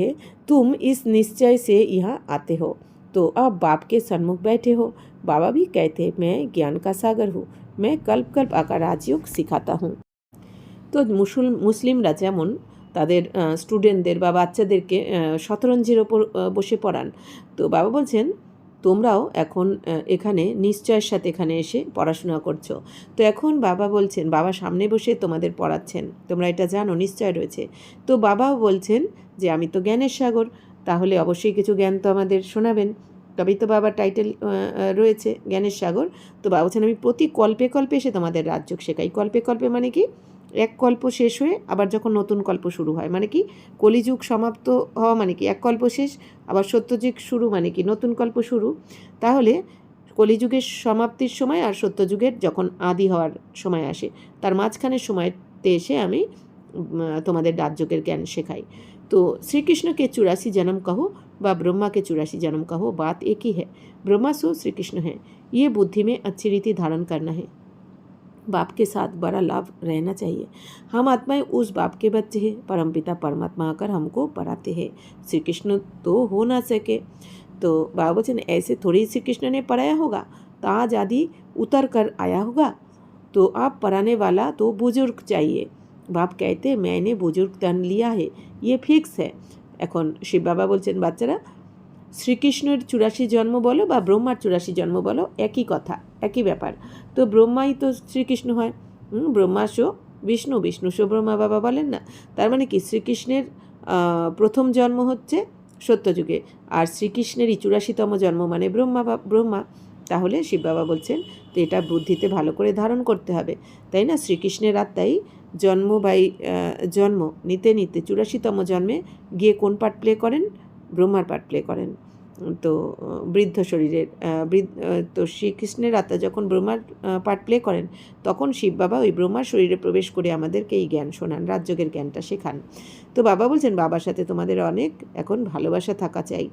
हैं, तुम इस निश्चय से यहाँ आते हो, तो अब बाप के सन्मुख बैठे हो। बाबा भी कहते हैं मैं ज्ञान का सागर हूँ, मैं कल्प कल्प आकर राजयोग सिखाता हूँ। তো মুসলিমরা যেমন তাদের স্টুডেন্টদের বা বাচ্চাদেরকে শতরঞ্জির ওপর বসে পড়ান, তো বাবা বলছেন তোমরাও এখন এখানে নিশ্চয়ের সাথে এখানে এসে পড়াশোনা করছো। তো এখন বাবা বলছেন, বাবা সামনে বসে তোমাদের পড়াচ্ছেন, তোমরা এটা জানো নিশ্চয় রয়েছে। তো বাবাও বলছেন যে আমি তো জ্ঞানের সাগর, তাহলে অবশ্যই কিছু জ্ঞান তো আমাদের শোনাবেন, তবেই তো বাবার টাইটেল রয়েছে জ্ঞানের সাগর। তো বাবা বলছেন আমি প্রতি কল্পে কল্পে এসে তোমাদের রাজযোগ শেখাই। কল্পে কল্পে মানে কি? এক কল্প শেষ হয়ে আবার যখন নতুন কল্প শুরু হয়, মানে কি কলিযুগ সমাপ্ত হওয়া মানে কি এক কল্প শেষ, আবার সত্যযুগ শুরু মানে কি নতুন কল্প শুরু। তাহলে কলিযুগের সমাপ্তির সময় আর সত্যযুগের যখন আদি হওয়ার সময় আসে, তার মাঝখানের সময়তে এসে আমি তোমাদের রাজযোগের জ্ঞান শেখাই। तो श्री कृष्ण के 84 जन्म कहो व ब्रह्मा के 84 जन्म कहो, बात एक ही है। ब्रह्मा सो श्री कृष्ण है। ये बुद्धि में अच्छी रीति धारण करना है। बाप के साथ बड़ा लाभ रहना चाहिए। हम आत्माएं उस बाप के बच्चे हैं। परमपिता परमात्मा आकर हमको पढ़ाते हैं। श्री कृष्ण तो हो ना सके, तो बाबा वचन ऐसे थोड़ी श्री कृष्ण ने पढ़ाया होगा, ताज आदि उतर कर आया होगा, तो आप पढ़ाने वाला तो बुजुर्ग चाहिए। बाप कहते मैंने बुजुर्ग धन लिया है, ये फिक्स है। এখন শিব বাবা বলছেন বাচ্চারা, শ্রীকৃষ্ণের 84 জন্ম বলো বা ব্রহ্মার 84 জন্ম বলো, একই কথা, একই ব্যাপার। তো ব্রহ্মাই তো শ্রীকৃষ্ণ হয়, ব্রহ্মা শো বিষ্ণু, বিষ্ণু শো ব্রহ্মা, বাবা বলেন না। তার মানে কি শ্রীকৃষ্ণের প্রথম জন্ম হচ্ছে সত্যযুগে, আর শ্রীকৃষ্ণেরই 84তম জন্ম মানে ব্রহ্মা। তাহলে শিব বাবা বলছেন তো এটা বুদ্ধিতে ভালো করে ধারণ করতে হবে, তাই না? শ্রীকৃষ্ণের আত্মাই জন্ম নিতে নিতে 84তম জন্মে গিয়ে কোন পার্ট প্লে করেন? ব্রহ্মার পার্ট প্লে করেন। তো বৃদ্ধ শরীরের তো শ্রীকৃষ্ণের আত্মা যখন ব্রহ্মার পার্ট প্লে করেন, তখন শিব বাবা ওই ব্রহ্মার শরীরে প্রবেশ করে আমাদেরকে এই জ্ঞান শোনান, রাজযোগের জ্ঞানটা শেখান। তো বাবা বলছেন বাবার সাথে তোমাদের অনেক এখন ভালোবাসা থাকা চাই,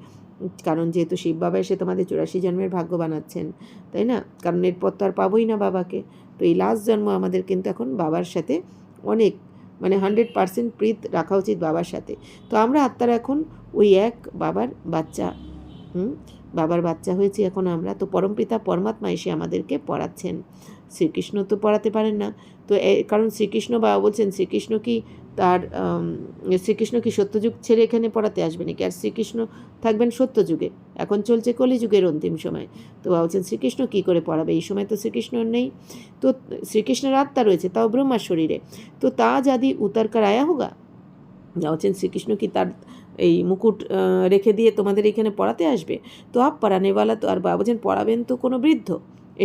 কারণ যেহেতু শিব বাবা এসে তোমাদের 84 জন্মের ভাগ্য বানাচ্ছেন, তাই না? কারণ এরপর তো আর পাবোই না বাবাকে। তো এই লাস্ট জন্ম আমাদের কিন্তু এখন বাবার সাথে অনেক, মানে 100% প্রীত রাখা উচিত বাবার সাথে। তো আমরা আত্মারা এখন ওই এক বাবার বাচ্চা, বাবার বাচ্চা হয়েছি এখন আমরা। তো পরমপিতা পরমাত্মা এসে আমাদেরকে পড়াচ্ছেন, শ্রীকৃষ্ণ তো পড়াতে পারেন না। তো কারণ শ্রীকৃষ্ণ বাবা বলছেন শ্রীকৃষ্ণ কি সত্যযুগ ছেড়ে এখানে পড়াতে আসবে নাকি? আর শ্রীকৃষ্ণ থাকবেন সত্যযুগে, এখন চলছে কলিযুগের অন্তিম সময়। তো বাবা বলছেন শ্রীকৃষ্ণ কী করে পড়াবে, এই সময় তো শ্রীকৃষ্ণ নেই। তো শ্রীকৃষ্ণের আত্মা রয়েছে, তাও ব্রহ্মার শরীরে। তো তা যদি উতার কর আয়া হোগা, বলছেন শ্রীকৃষ্ণ কি তার এই মুকুট রেখে দিয়ে তোমাদের এখানে পড়াতে আসবে? তো আপ পড়ানেওয়ালা, তো আর বাবা বলছেন পড়াবেন তো কোনো বৃদ্ধ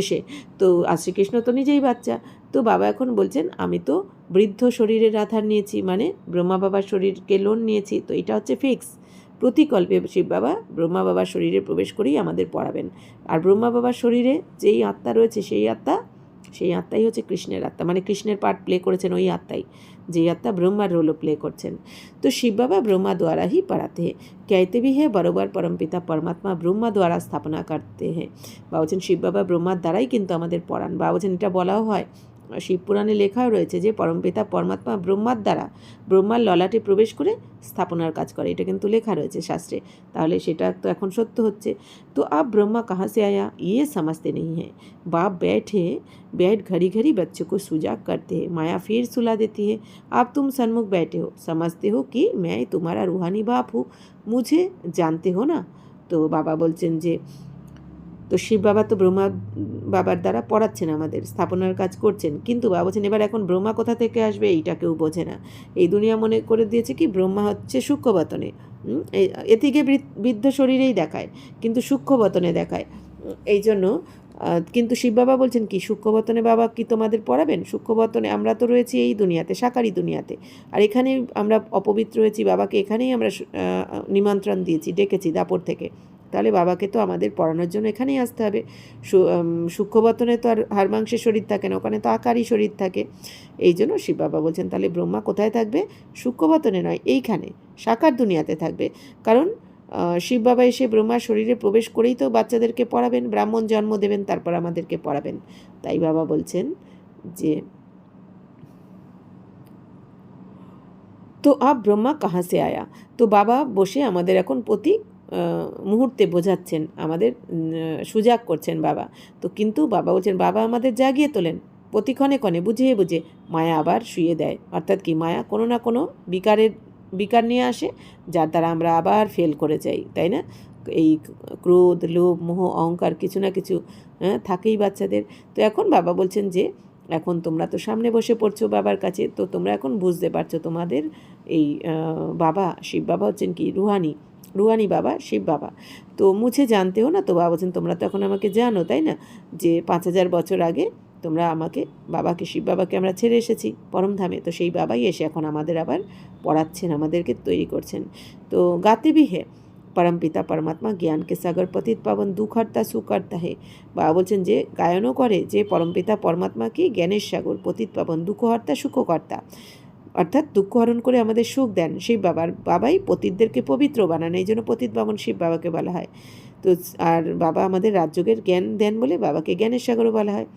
এসে, তো আর শ্রীকৃষ্ণ তো নিজেই বাচ্চা। তো বাবা এখন বলছেন আমি তো বৃদ্ধ শরীরের আধার নিয়েছি, মানে ব্রহ্মা বাবার শরীরকে লোন নিয়েছি, তো এটা হচ্ছে ফিক্স। প্রতিকল্পে শিব বাবা ব্রহ্মা বাবার শরীরে প্রবেশ করেই আমাদের পড়াবেন। আর ব্রহ্মা বাবার শরীরে যেই আত্মা রয়েছে সেই আত্মা সেই আত্মাই হচ্ছে কৃষ্ণের আত্মা, মানে কৃষ্ণের পার্ট প্লে করেছেন ওই আত্মাই, যে আত্মা ব্রহ্মার রোলও প্লে করছেন। তো শিব বাবা ब्रह्मा द्वारा ही पढ़ाते हैं, कहते भी है बरोबर परमपिता परमात्मा ब्रह्मा द्वारा स्थापना करते हैं। বা বলছেন শিব বাবা ব্রহ্মার দ্বারাই কিন্তু আমাদের পড়ান, বা বলছেন এটা বলাও হয়, শিবপুরাণে লেখাও রয়েছে যে পরমপিতা পরমাত্মা ব্রহ্মার দ্বারা ব্রহ্মার ললাটে প্রবেশ করে স্থাপনার কাজ করে, এটা কিন্তু লেখা রয়েছে শাস্ত্রে। তাহলে সেটা তো এখন সত্য হচ্ছে। তো আপ ब्रह्मा कहाँ से आया ये समझते नहीं है, बाप बैठ घड़ी घड़ी बच्चों को सुजाग करते हैं, माया फिर सुला देती है। आप तुम सन्मुख बैठे हो, समझते हो कि मैं तुम्हारा रूहानी बाप हूँ, मुझे जानते हो ना। তো বাবা বলছেন যে তো শিব বাবা তো ব্রহ্মা বাবার দ্বারা পড়াচ্ছেন, আমাদের স্থাপনার কাজ করছেন, কিন্তু বাবা বলছেন এবার এখন ব্রহ্মা কোথা থেকে আসবে এইটা কেউ বোঝে না। এই দুনিয়া মনে করে দিয়েছে কি ব্রহ্মা হচ্ছে সূক্ষ্মবতনে, এ থেকে বৃদ্ধ শরীরেই দেখায়, কিন্তু সূক্ষ্মবতনে দেখায়। এই জন্য কিন্তু শিব বাবা বলছেন কি সূক্ষ্মবতনে বাবা কি তোমাদের পড়াবেন? সূক্ষ্মবতনে আমরা তো রয়েছি এই দুনিয়াতে, সাকারি দুনিয়াতে, আর এখানেই আমরা অপবিত্র হয়েছি, বাবাকে এখানেই আমরা নিমন্ত্রণ দিয়েছি, ডেকেছি দাপর থেকে, তাহলে বাবাকে তো আমাদের পড়ানোর জন্য এখানেই আসতে হবে। সূক্ষ্মবতনে তো আর হাড়মাংসের শরীর থাকে না, ওখানে তো আকারই শরীর থাকে। এই জন্য শিব বাবা বলছেন তাহলে ব্রহ্মা কোথায় থাকবে? সূক্ষ্মবতনে নয়, এইখানে সাকার দুনিয়াতে থাকবে। কারণ শিব বাবা এসে ব্রহ্মার শরীরে প্রবেশ করেই তো বাচ্চাদেরকে পড়াবেন, ব্রাহ্মণ জন্ম দেবেন, তারপর আমাদেরকে পড়াবেন। তাই বাবা বলছেন যে তো আপ ব্রহ্মা কাহা সে আয়া। তো বাবা বসে আমাদের এখন প্রতি মুহূর্তে বোঝাচ্ছেন, আমাদের সুজাগ করছেন বাবা। তো কিন্তু বাবা বলছেন বাবা আমাদের জাগিয়ে তোলেন, প্রতিক্ষণে ক্ষণে বুঝিয়ে বুঝে মায়া আবার শুয়ে দেয়। অর্থাৎ কি মায়া কোনো না কোনো বিকার নিয়ে আসে, যার দ্বারা আমরা আবার ফেল করে যাই, তাই না? এই ক্রোধ, লোভ, মোহ, অহংকার কিছু না কিছু থাকেই বাচ্চাদের। তো এখন বাবা বলছেন যে এখন তোমরা তো সামনে বসে পড়ছো বাবার কাছে, তো তোমরা এখন বুঝতে পারছো তোমাদের এই বাবা শিব বাবা হচ্ছেন কি রুহানি বাবা শিব বাবা। তো মুছে জানতেও না, তো বাবা বলছেন তোমরা তো এখন আমাকে জানো, তাই না? যে 5000 বছর আগে তোমরা আমাকে বাবাকে শিব বাবাকে আমরা ছেড়ে এসেছি পরমধামে, তো সেই বাবাই এসে এখন আমাদের আবার পড়াচ্ছেন, আমাদেরকে তৈরি করছেন। তো গাতে भी है परमपिता परमात्मा ज्ञान के सागर पतित पावन दुख हरता सुख हरता है। বাবা বলছেন যে গায়নও করে যে পরমপিতা পরমাত্মা কি জ্ঞানের সাগর, পতিত পাবন, দুঃখ হর্তা সুখকর্তা, অর্থাৎ দুঃখ হরণ করে আমাদের সুখ দেন। শিব বাবাই পতিতদেরকে পবিত্র বানান, এই জন্য পতিত পাবন শিব বাবাকে বলা হয়। তো আর বাবা আমাদের রাজযোগের জ্ঞান দেন বলে বাবাকে জ্ঞানের সাগরও বলা হয়।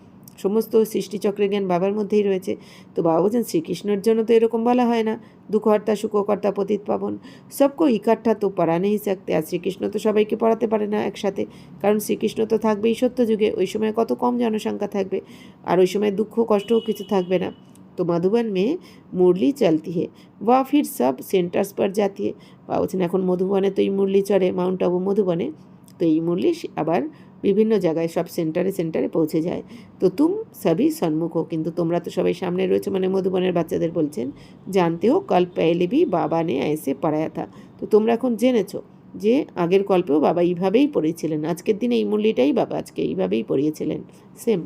সমস্ত সৃষ্টিচক্রের জ্ঞান বাবার মধ্যেই রয়েছে। তো বাবা বলছেন শ্রীকৃষ্ণের জন্য তো এরকম বলা হয় না, দুঃখহর্তা সুখকর্তা পতিত পাবন, সবকো ইকাঠা তো পড়া নেই सकते। আর শ্রীকৃষ্ণ তো সবাইকে পড়াতে পারে না একসাথে, কারণ শ্রীকৃষ্ণ তো থাকবেই সত্যযুগে, ওই সময় কত কম জনসংখ্যা থাকবে, আর ওই সময় দুঃখ কষ্টও কিছু থাকবে না। तो मधुबन में मुरली चलती है, वह फिर सब सेंटर्स पर जाती है। বা বলছেন এখন মধুবনে তো এই মুরলি চড়ে, মাউন্ট আবু মধুবনে, তো এই মুরলি আবার বিভিন্ন জায়গায় সব সেন্টারে পৌঁছে যায়। তো তুম সবই সন্মুখ হো, কিন্তু তোমরা তো সবাই সামনে রয়েছে, মানে মধুবনের বাচ্চাদের বলছেন, জানতে হো কাল পেলে ভি বাবা নে এসে পড়ায়া থা। তো তোমরা এখন জেনেছো যে আগের কল্পেও বাবা এইভাবেই পড়িয়েছিলেন, আজকের দিনে এই মুরলিটাই বাবা আজকে এইভাবেই পড়িয়েছিলেন, সেম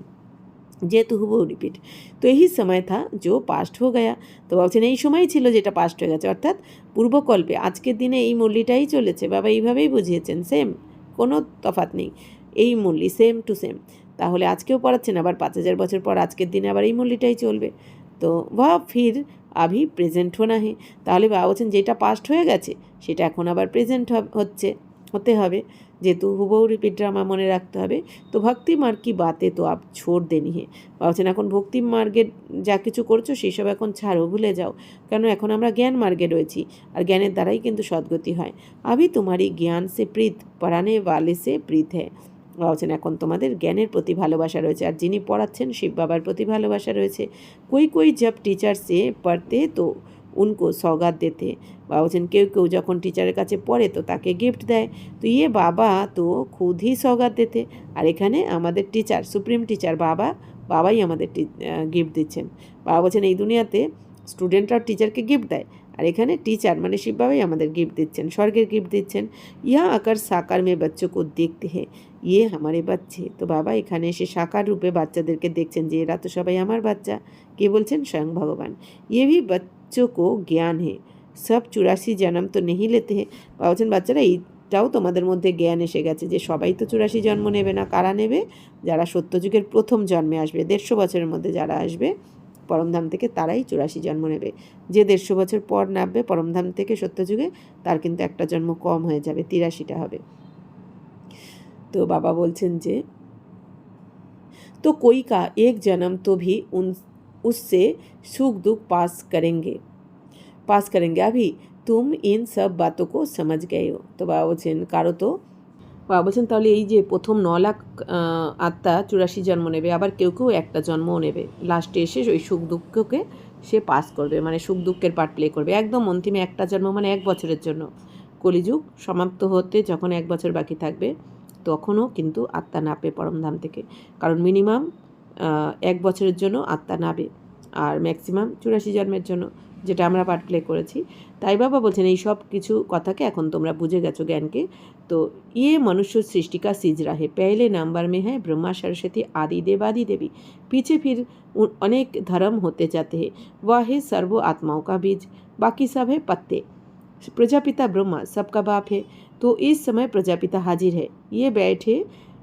যেহেতু হুবহু রিপিট। তো এই সময় থা जो পাস্ট হো গয়া। তো বলছেন এই সময়ই ছিল যেটা পাস্ট হয়ে গেছে, অর্থাৎ পূর্বকল্পে আজকের দিনে এই মুরলিটাই চলেছে, বাবা এইভাবেই বুঝিয়েছেন, সেম, কোনো তফাৎ নেই, এই মুরলি সেম টু সেম। তাহলে আজকেও পড়াচ্ছেন, আবার 5000 বছর পর আজকের দিনে আবার এই মুরলিটাই চলবে। তো বা ফির আভি প্রেজেন্ট হোনা হে। তাহলে বাবা বলছেন যেটা পাস্ট হয়ে গেছে সেটা এখন আবার প্রেজেন্ট হতে হবে, যেহেতু হুবহু রিপিট ড্রামা মনে রাখতে হবে। তো ভক্তি মার্গ কি বাতে তো আপ ছোড় দেনি হে। বলছেন এখন ভক্তি মার্গের যা কিছু করছো সেসব এখন ছাড়ো, ভুলে যাও, কেন এখন আমরা জ্ঞান মার্গে রয়েছি, আর জ্ঞানের দ্বারাই কিন্তু সদ্গতি হয়। আভি তোমারই জ্ঞান সে প্রীত, পড়ানে ওয়ালে সে প্রীত হ্যায়। বলছেন এখন তোমাদের জ্ঞানের প্রতি ভালোবাসা রয়েছে, আর যিনি পড়াচ্ছেন শিব বাবার প্রতি ভালোবাসা রয়েছে। কোই জব টিচার সে পড়তে তো উনকো সৌগাত দেতে। বাবা বলছেন কেউ যখন টিচারের কাছে পড়ে তো তাকে গিফট দেয়। তো বাবা তো খুদ হি সৌগাত দেতে, আর এখানে আমাদের টিচার, সুপ্রিম টিচার বাবাই আমাদের গিফট দিচ্ছেন। বাবা বলছেন এই দুনিয়াতে স্টুডেন্টরা টিচারকে গিফট দেয়, আর এখানে টিচার মানে শিব বাবাই আমাদের গিফট দিচ্ছেন, স্বর্গের গিফট দিচ্ছেন। ইয়া আকার সাকার মে বাচ্চো কো দেখতে হে ইয়ে আমারে বাচ্চে। তো বাবা এখানে এসে সাকার রূপে বাচ্চাদেরকে দেখছেন যে এরা তো সবাই আমার বাচ্চা। কে বলছেন? স্বয়ং ভগবান। ইয়ে ভি বাচ্চো কো জ্ঞান হে, সব 84 জন্ম তো নেই লেতে হে। বাবা বলছেন বাচ্চারা এই এইটাও তোমাদের মধ্যে জ্ঞান এসে গেছে যে সবাই তো 84 জন্ম নেবে না, কারা নেবে? যারা সত্যযুগের প্রথম জন্মে আসবে, 150 বছরের মধ্যে যারা আসবে পরমধাম থেকে, তারাই 84 জন্ম নেবে। যে 150 বছর পর নামবে পরমধাম থেকে সত্যযুগে, তার কিন্তু একটা জন্ম কম হয়ে যাবে, 83টা হবে। তো বাবা বলছেন যে तो कोई का एक जन्म तो भी उससे सुख दुख पास करेंगे अभी तुम इन सब बातों को समझ गए हो। तो बाबा বলছেন কারো তো, বাবা বলছেন তাহলে এই যে প্রথম 9 লাখ আত্মা 84 জন্ম নেবে, আবার কেউ কেউ একটা জন্মও নেবে, লাস্টে এসে ওই সুখ দুঃখকে সে পাস করবে, মানে সুখ দুঃখের পার্ট প্লে করবে। একদম অন্তিমে একটা জন্ম মানে 1 বছরের জন্য, কলিযুগ সমাপ্ত হতে যখন 1 বছর বাকি থাকবে তখনও কিন্তু আত্মা নাবে পরমধাম থেকে, কারণ মিনিমাম 1 বছরের জন্য আত্মা নাবে, আর ম্যাক্সিমাম 84 জন্মের জন্য, যেটা আমরা পার্ট প্লে করেছি। তাই বাবা বলছেন এই সব কিছু কথাকে এখন তোমরা বুঝে গেছো জ্ঞানকে। তো ये मनुष्य सृष्टि का सिजरा है, पहले नंबर में है ब्रह्मा सरस्वती आदि देव आदि देवी, पीछे फिर अनेक धर्म होते जाते हैं, वह है सर्व आत्माओं का बीज, बाकी सब है पत्ते। प्रजापिता ब्रह्मा सबका बाप है, तो इस समय प्रजापिता हाजिर है, ये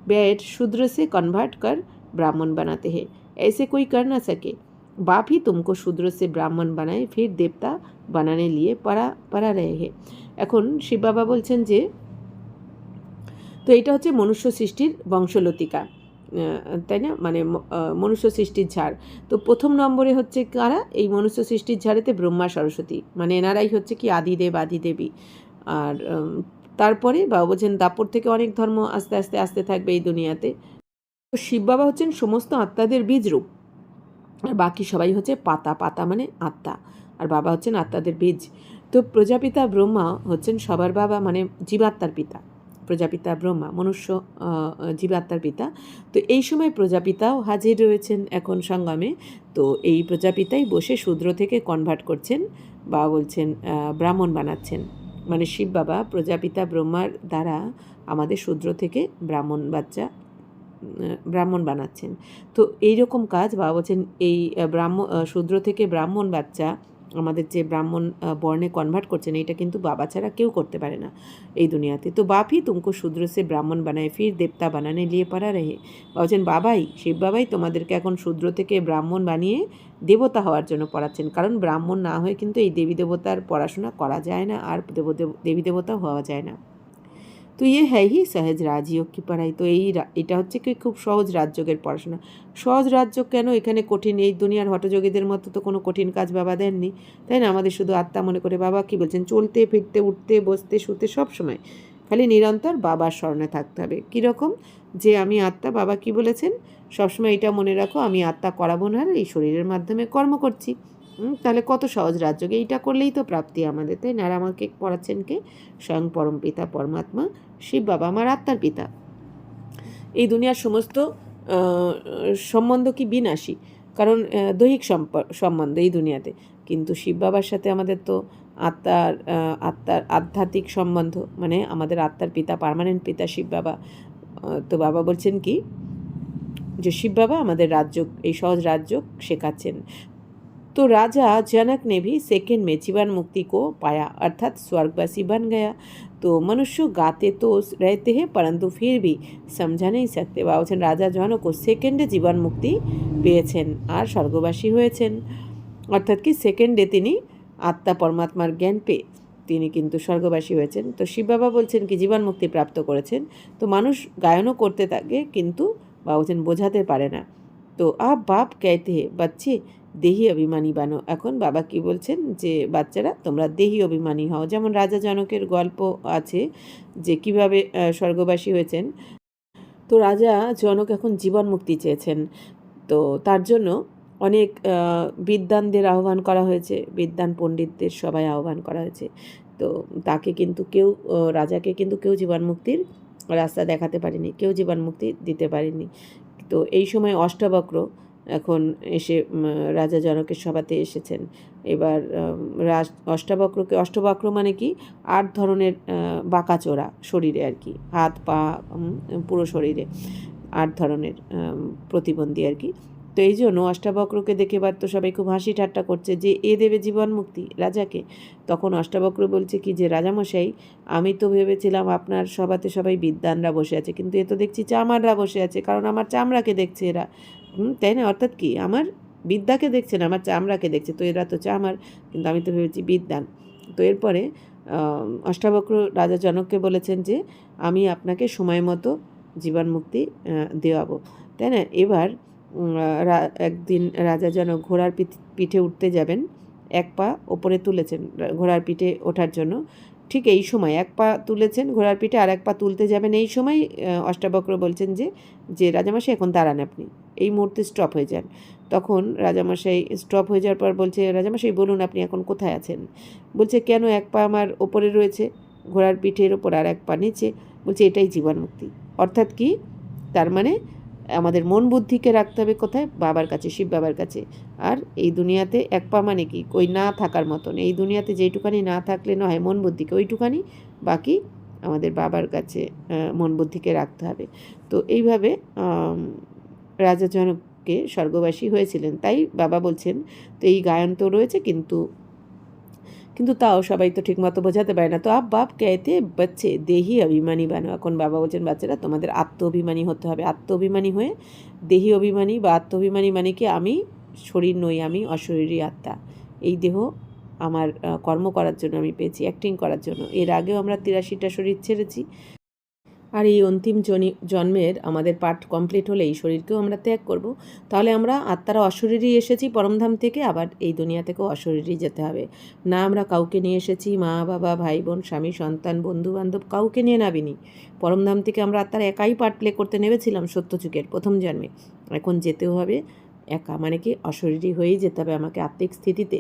बैठ शूद्र से कन्वर्ट कर ब्राह्मण बनाते हैं, ऐसे कोई कर ना सके। बाप ही तुमको शूद्र से ब्राह्मण बनाए, फिर देवता बनाने लिए पड़ा रहे हैं। এখন শিব বাবা বলছেন যে তো এটা হচ্ছে মনুষ্য সৃষ্টির বংশলতিকা, তাই না, মানে মনুষ্য সৃষ্টির ঝাড়। তো প্রথম নম্বরে হচ্ছে কারা? এই মনুষ্য সৃষ্টির ঝাড়েতে ব্রহ্মা সরস্বতী, মানে এনারাই হচ্ছে কি আদিদেব আদিদেবী। আর তারপরে বাবা বলছেন দাপর থেকে অনেক ধর্ম আস্তে আস্তে আসতে থাকবে এই দুনিয়াতে। তো শিব বাবা হচ্ছেন সমস্ত আত্মাদের বীজরূপ, আর বাকি সবাই হচ্ছে পাতা মানে আত্মা, আর বাবা হচ্ছেন আত্মাদের বীজ। তো প্রজাপিতা ব্রহ্মা হচ্ছেন সবার বাবা, মানে জীবাত্মার পিতা। প্রজাপিতা ব্রহ্মা মনুষ্য জীবাত্মার পিতা। তো এই সময় প্রজাপিতাও হাজির রয়েছেন এখন সঙ্গমে। তো এই প্রজাপিতাই বসে শূদ্র থেকে কনভার্ট করছেন, বা বলছেন ব্রাহ্মণ বানাচ্ছেন, মানে শিব বাবা প্রজাপিতা ব্রহ্মার দ্বারা আমাদের শূদ্র থেকে ব্রাহ্মণ বানাচ্ছেন। তো এই রকম কাজ বাবা বলছেন এই শূদ্র থেকে ব্রাহ্মণ বাচ্চা আমাদের যে ব্রাহ্মণ বর্ণে কনভার্ট করছেন, এটা কিন্তু বাবা ছাড়া কেউ করতে পারে না এই দুনিয়াতে। তো বাপ হি তুমকো শূদ্র সে ব্রাহ্মণ বানায়, ফির দেবতা বানানে লিয়ে পড়া রহে। বলছেন বাবাই, শিব বাবাই তোমাদেরকে এখন শূদ্র থেকে ব্রাহ্মণ বানিয়ে দেবতা হওয়ার জন্য পড়াচ্ছেন, কারণ ব্রাহ্মণ না হয়ে কিন্তু এই দেবী দেবতার পড়াশোনা করা যায় না, আর দেবী দেবতা হওয়া যায় না। তো ইয়ে হ্যাঁ হি সহজ রাজযোগ কি পড়াই। তো এটা হচ্ছে কি খুব সহজ রাজযোগের পড়াশোনা। সহজ রাজযোগ কেন? এখানে কঠিন, এই দুনিয়ার হঠযোগীদের মতো তো কোনো কঠিন কাজ বাবা দেননি, তাই না? আমাদের শুধু আত্মা মনে করে বাবা কি বলছেন, চলতে ফিরতে উঠতে বসতে শুতে সব সময় খালি নিরন্তর বাবার স্মরণে থাকতে হবে। কীরকম? যে আমি আত্মা, বাবা কি বলেছেন, সবসময় এটা মনে রাখো আমি আত্মা করাবো না, এই শরীরের মাধ্যমে কর্ম করছি। তাহলে কত সহজ রাজযোগ, এইটা করলেই তো প্রাপ্তি আমাদের, তাই না? আর আমাকে পড়াচ্ছেন কে? স্বয়ং পরম পিতা পরমাত্মা শিব বাবা, আমার আত্মার পিতা। এই দুনিয়ার সমস্ত সম্বন্ধ কি বিনাশী, কারণ দৈহিক সম্বন্ধ এই দুনিয়াতে, কিন্তু শিব বাবার সাথে আমাদের তো আত্মার আধ্যাত্মিক সম্বন্ধ, মানে আমাদের আত্মার পিতা পার্মানেন্ট পিতা শিব বাবা। তো বাবা বলছেন কি যে শিব বাবা আমাদের রাজযোগ, এই সহজ রাজযোগ শেখাচ্ছেন। तो राजा जनक ने भी सेकेंड में जीवन मुक्ति को पाया, अर्थात स्वर्गवासी बन गया। तो मनुष्य गाते तो रहते हैं परंतु फिर भी समझा नहीं सकते। বলছেন রাজা জনকও সেকেন্ডে জীবন মুক্তি পেয়েছেন আর স্বর্গবাসী হয়েছেন, অর্থাৎ কি সেকেন্ডে তিনি আত্মা পরমাত্মার জ্ঞান পেয়ে তিনি কিন্তু স্বর্গবাসী হয়েছেন। তো শিব বাবা বলছেন কি জীবন মুক্তি প্রাপ্ত করেছেন। তো মানুষ গায়নও করতে থাকে, কিন্তু বাবা বলছেন বোঝাতে পারে না। তো আপ বাপ कहते हैं बच्चे দেহি অভিমানী বানো। এখন বাবা কি বলছেন যে বাচ্চারা তোমরা দেহি অভিমানী হও। যেমন রাজা জনকের গল্প আছে যে কিভাবে স্বর্গবাসী হয়েছেন। তো রাজা জনক এখন জীবন মুক্তি চেয়েছেন, তো তার জন্য অনেক বিদ্বানদের আহ্বান করা হয়েছে, বিদ্বান পণ্ডিতদের সবাই আহ্বান করা হয়েছে। তো তাকে কিন্তু কেউ, রাজাকে কিন্তু কেউ জীবন মুক্তির রাস্তা দেখাতে পারেনি, কেউ জীবন মুক্তি দিতে পারেনি। তো এই সময় অষ্টাবক্র এখন এসে রাজা জনকের সভাতে এসেছেন। এবার অষ্টবক্র মানে কি 8 ধরনের বাঁকাচোরা শরীরে আর কি, হাত পা পুরো শরীরে 8 ধরনের প্রতিবন্ধী আর কি। তো এই জন্য অষ্টাবক্রকে দেখে এবার তো সবাই খুব হাসি ঠাট্টা করছে যে এ দেবে জীবন মুক্তি রাজাকে। তখন অষ্টাবক্র বলছে কি যে রাজামশাই, আমি তো ভেবেছিলাম আপনার সভাতে সবাই বিদ্বানরা বসে আছে, কিন্তু এ তো দেখছি চামাররা বসে আছে, কারণ আমার চামড়াকে দেখছে এরা, তাই না? অর্থাৎ কি, আমার বিদ্যাকে দেখছে না, আমার চামড়াকে দেখছে, তো এরা তো চামার, কিন্তু আমি তো ভেবেছি বিদ্বান। তো এরপরে অষ্টাবক্র রাজা জনককে বলেছেন যে আমি আপনাকে সময় মতো জীবন মুক্তি দেওয়াবো, তাই না? এবার একদিন রাজা জনক ঘোড়ার পিঠে উঠতে যাবেন, এক পা ওপরে তুলেছেন ঘোড়ার পিঠে ওঠার জন্য। ঠিক এই সময় এক পা তুলেছেন ঘোড়ার পিঠে, আর এক পা তুলতে যাবেন, এই সময় অষ্টাবক্র বলছেন যে রাজামশাই এখন দাঁড়ান, আপনি এই মুহূর্তে স্টপ হয়ে যান। তখন রাজামশাই স্টপ হয়ে যাওয়ার পর বলছে, রাজামশাই বলুন আপনি এখন কোথায় আছেন? বলছে কেন, এক পা আমার ওপরে রয়েছে ঘোড়ার পিঠের ওপর, আর এক পা নিচে। বলছে এটাই জীবন মুক্তি। অর্থাৎ কি, তার মানে আমাদের মন বুদ্ধিকে রাখতে হবে কোথায়? বাবার কাছে, শিব বাবার কাছে। আর এই দুনিয়াতে এক পা মানে কি, ওই না থাকার মতন, এই দুনিয়াতে যেইটুখানি না থাকলে নয় মন বুদ্ধিকে, ওইটুখানি, বাকি আমাদের বাবার কাছে মন বুদ্ধিকে রাখতে হবে। তো এইভাবে রাজা জনককে স্বর্গবাসী হয়েছিলেন, তাই বাবা বলছেন। তো এই গায়ন তো রয়েছে, কিন্তু তাও সবাই তো ঠিকমতো বোঝাতে পারে না। তো আপ বাপ কেতে বাচ্চে দেহি অভিমানী বানো, এখন বাবা বলছেন বাচ্চারা তোমাদের আত্ম অভিমানী হতে হবে। আত্ম অভিমানী হয়ে দেহি অভিমানী বা আত্ম অভিমানী মানে কি, আমি শরীর নই, আমি অশরীরী আত্মা, এই দেহ আমার কর্ম করার জন্য আমি পেয়েছি, অ্যাক্টিং করার জন্য। এর আগেও আমরা 83টা শরীর ছেড়েছি, আর এই অন্তিম জন্মের আমাদের পাঠ কমপ্লিট হলে এই শরীরকেও আমরা ত্যাগ করব। তাহলে আমরা আত্মারা অশরীরই এসেছি পরমধাম থেকে, আবার এই দুনিয়া থেকেও অশরীরই যেতে হবে। না আমরা কাউকে নিয়ে এসেছি, মা বাবা ভাই বোন স্বামী সন্তান বন্ধু বান্ধব কাউকে নিয়ে নাবিনি। পরমধাম থেকে আমরা আত্মারা একাই পার্ট প্লে করতে নেমেছিলাম সত্যযুগের প্রথম জন্মে। এখন যেতেও হবে একা, মানে কি অশরীরী হয়েই যেতে হবে আমাকে, আত্মিক স্থিতিতে